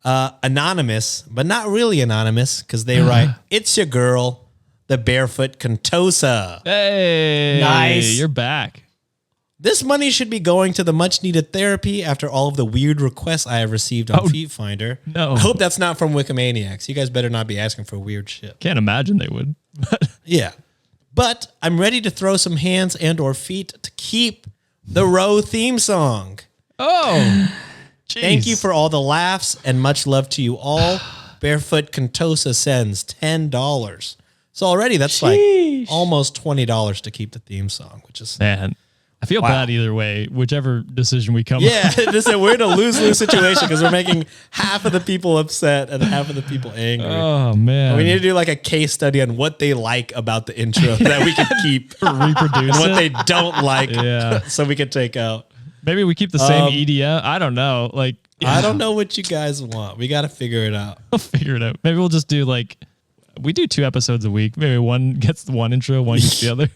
Speaker 3: anonymous, but not really anonymous, because they write, "It's your girl, the barefoot Contosa.
Speaker 4: Hey,
Speaker 1: Nice.
Speaker 4: You're back.
Speaker 3: This money should be going to the much needed therapy after all of the weird requests I have received on Feet Finder.
Speaker 4: no.
Speaker 3: I hope that's not from Wikimaniacs. You guys better not be asking for weird shit.
Speaker 4: Can't imagine they would.
Speaker 3: Yeah. But I'm ready to throw some hands and or feet to keep the Row theme song.
Speaker 4: Oh.
Speaker 3: Thank
Speaker 4: jeez.
Speaker 3: you for all the laughs and much love to you all. Barefoot Contosa sends $10. So already that's like almost $20 to keep the theme song, which is
Speaker 4: Man, I feel bad either way, whichever decision we come.
Speaker 3: Yeah, we're in a lose-lose situation because we're making half of the people upset and half of the people angry.
Speaker 4: Oh man,
Speaker 3: we need to do like a case study on what they like about the intro that we can keep,
Speaker 4: reproduce
Speaker 3: and what
Speaker 4: it.
Speaker 3: they don't like,
Speaker 4: Yeah.
Speaker 3: so we can take out.
Speaker 4: Maybe we keep the same EDM. I don't know. Like,
Speaker 3: I don't know what you guys want. We got to figure it out.
Speaker 4: We'll figure it out. Maybe we'll just do like, we do 2 episodes a week. Maybe one gets the one intro, one gets the other.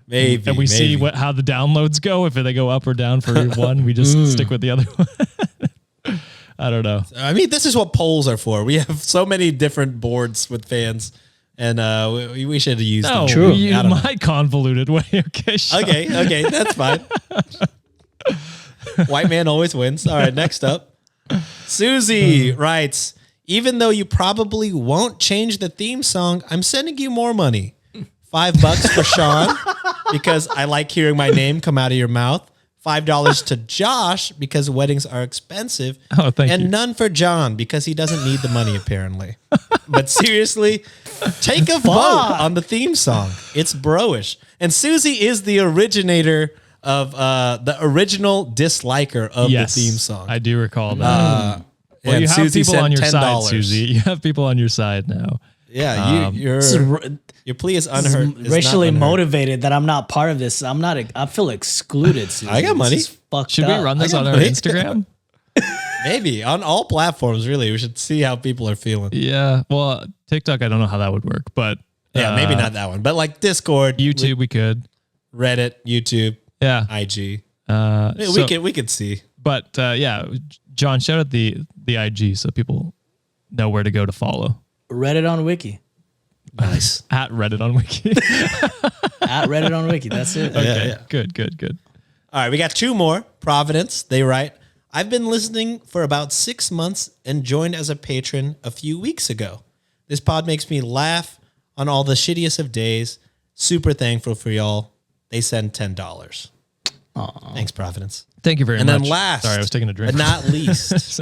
Speaker 3: Maybe.
Speaker 4: And we see how the downloads go. If they go up or down for one, we just stick with the other one. I don't know.
Speaker 3: I mean, this is what polls are for. We have so many different boards with fans, and we should use them.
Speaker 1: True.
Speaker 4: You use my convoluted way. Okay, Sean.
Speaker 3: Okay, that's fine. White man always wins. All right, next up. Susie writes, even though you probably won't change the theme song, I'm sending you more money. $5 for Sean because I like hearing my name come out of your mouth. $5 to Josh because weddings are expensive.
Speaker 4: Oh, thank you.
Speaker 3: And none for John because he doesn't need the money apparently. But seriously, take a vote on the theme song. It's bro-ish. And Susie is the originator of the original disliker of the theme song.
Speaker 4: I do recall that. Well, you have
Speaker 3: Susie
Speaker 4: people
Speaker 3: sent
Speaker 4: on your
Speaker 3: $10.
Speaker 4: side, Susie. You have people on your side now.
Speaker 3: Yeah, your plea is unheard. Is
Speaker 1: racially
Speaker 3: not unheard.
Speaker 1: motivated that I'm not part of this. I feel excluded. Susie.
Speaker 3: I got money.
Speaker 1: This is fucked
Speaker 4: Should we
Speaker 1: up.
Speaker 4: run this on our
Speaker 3: money.
Speaker 4: Instagram?
Speaker 3: Maybe on all platforms. Really, we should see how people are feeling.
Speaker 4: Yeah. Well, TikTok, I don't know how that would work, but
Speaker 3: Yeah, maybe not that one, but like Discord,
Speaker 4: YouTube, we could.
Speaker 3: Reddit, YouTube,
Speaker 4: Yeah.
Speaker 3: IG.
Speaker 4: So-
Speaker 3: We could see.
Speaker 4: But yeah, John, shout out the IG so people know where to go to follow.
Speaker 1: Reddit on Wiki.
Speaker 3: Nice.
Speaker 4: At Reddit on Wiki.
Speaker 1: At Reddit on Wiki. That's it.
Speaker 4: Okay.
Speaker 3: yeah.
Speaker 4: Good.
Speaker 3: All right, we got 2 more. Providence, they write, I've been listening for about 6 months and joined as a patron a few weeks ago. This pod makes me laugh on all the shittiest of days. Super thankful for y'all. They send $10. Thanks, Providence.
Speaker 4: Thank you very
Speaker 3: And
Speaker 4: much.
Speaker 3: then last,
Speaker 4: Sorry, I was taking a drink.
Speaker 3: but not least,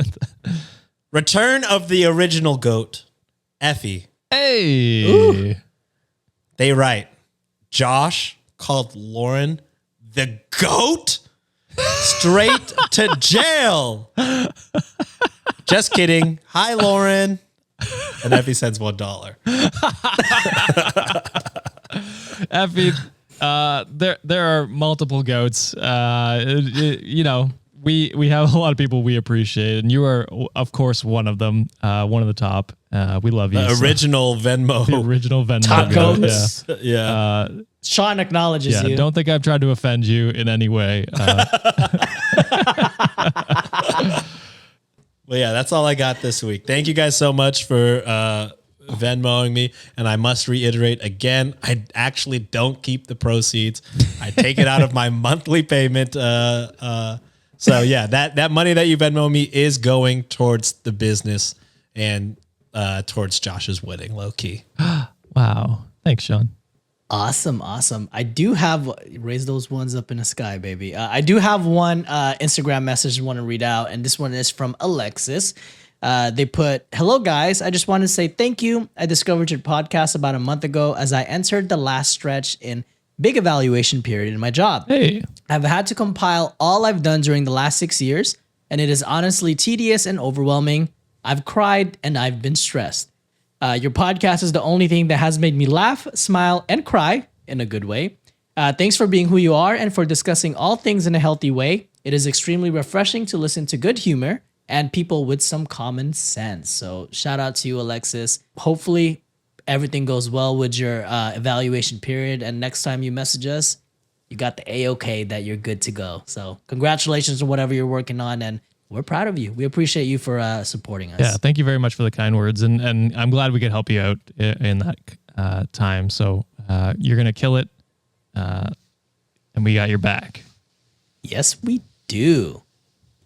Speaker 3: return of the original goat, Effie.
Speaker 4: Hey.
Speaker 1: Ooh.
Speaker 3: They write, Josh called Lauren the goat? Straight to jail. Just kidding. Hi, Lauren. And Effie sends $1.
Speaker 4: Effie, there are multiple goats. You know, we have a lot of people we appreciate, and you are, of course, one of them. One of the top. We love you.
Speaker 3: The original Venmo.
Speaker 4: The original Venmo.
Speaker 1: Top
Speaker 4: goat,
Speaker 1: goats.
Speaker 3: Yeah.
Speaker 1: Sean acknowledges you.
Speaker 4: Don't think I've tried to offend you in any way.
Speaker 3: Well, yeah, that's all I got this week. Thank you guys so much for Venmoing me. And I must reiterate again, I actually don't keep the proceeds. I take it out of my monthly payment. So yeah, that money that you Venmo me is going towards the business and towards Josh's wedding, low key.
Speaker 4: Wow. Thanks, Sean.
Speaker 1: Awesome. I do have, raise those ones up in the sky, baby. I do have one Instagram message I want to read out, and this one is from Alexis. They put, hello guys, I just want to say thank you. I discovered your podcast about a month ago as I entered the last stretch in big evaluation period in my job.
Speaker 4: Hey.
Speaker 1: I've had to compile all I've done during the last 6 years, and it is honestly tedious and overwhelming. I've cried and I've been stressed. Your podcast is the only thing that has made me laugh, smile, and cry in a good way. Thanks for being who you are and for discussing all things in a healthy way. It is extremely refreshing to listen to good humor and people with some common sense. So shout out to you, Alexis. Hopefully everything goes well with your evaluation period. And next time you message us, you got the A-OK that you're good to go. So congratulations on whatever you're working on. And we're proud of you. We appreciate you for supporting us.
Speaker 4: Yeah, thank you very much for the kind words, and I'm glad we could help you out in that time. So you're gonna kill it, and we got your back.
Speaker 1: Yes, we do.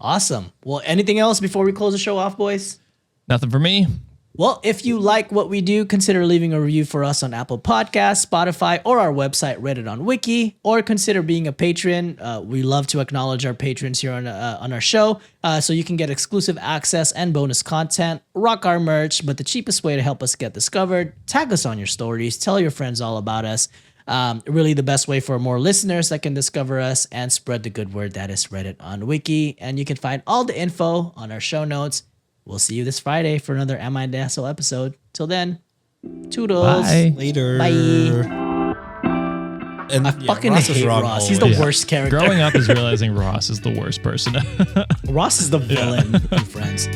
Speaker 1: Awesome. Well, anything else before we close the show off, boys?
Speaker 4: Nothing for me.
Speaker 1: Well, if you like what we do, consider leaving a review for us on Apple Podcasts, Spotify, or our website, Reddit on Wiki, or consider being a patron. We love to acknowledge our patrons here on our show, so you can get exclusive access and bonus content, rock our merch, but the cheapest way to help us get discovered, tag us on your stories, tell your friends all about us. Really the best way for more listeners that can discover us and spread the good word that is Reddit on Wiki. And you can find all the info on our show notes. We'll see you this Friday for another Am I an Asshole episode. Till then, toodles.
Speaker 4: Bye.
Speaker 3: Later.
Speaker 1: Bye.
Speaker 3: And
Speaker 1: I fucking hate Ross. He's the worst character.
Speaker 4: Growing up is realizing Ross is the worst person.
Speaker 1: Ross is the villain in Friends.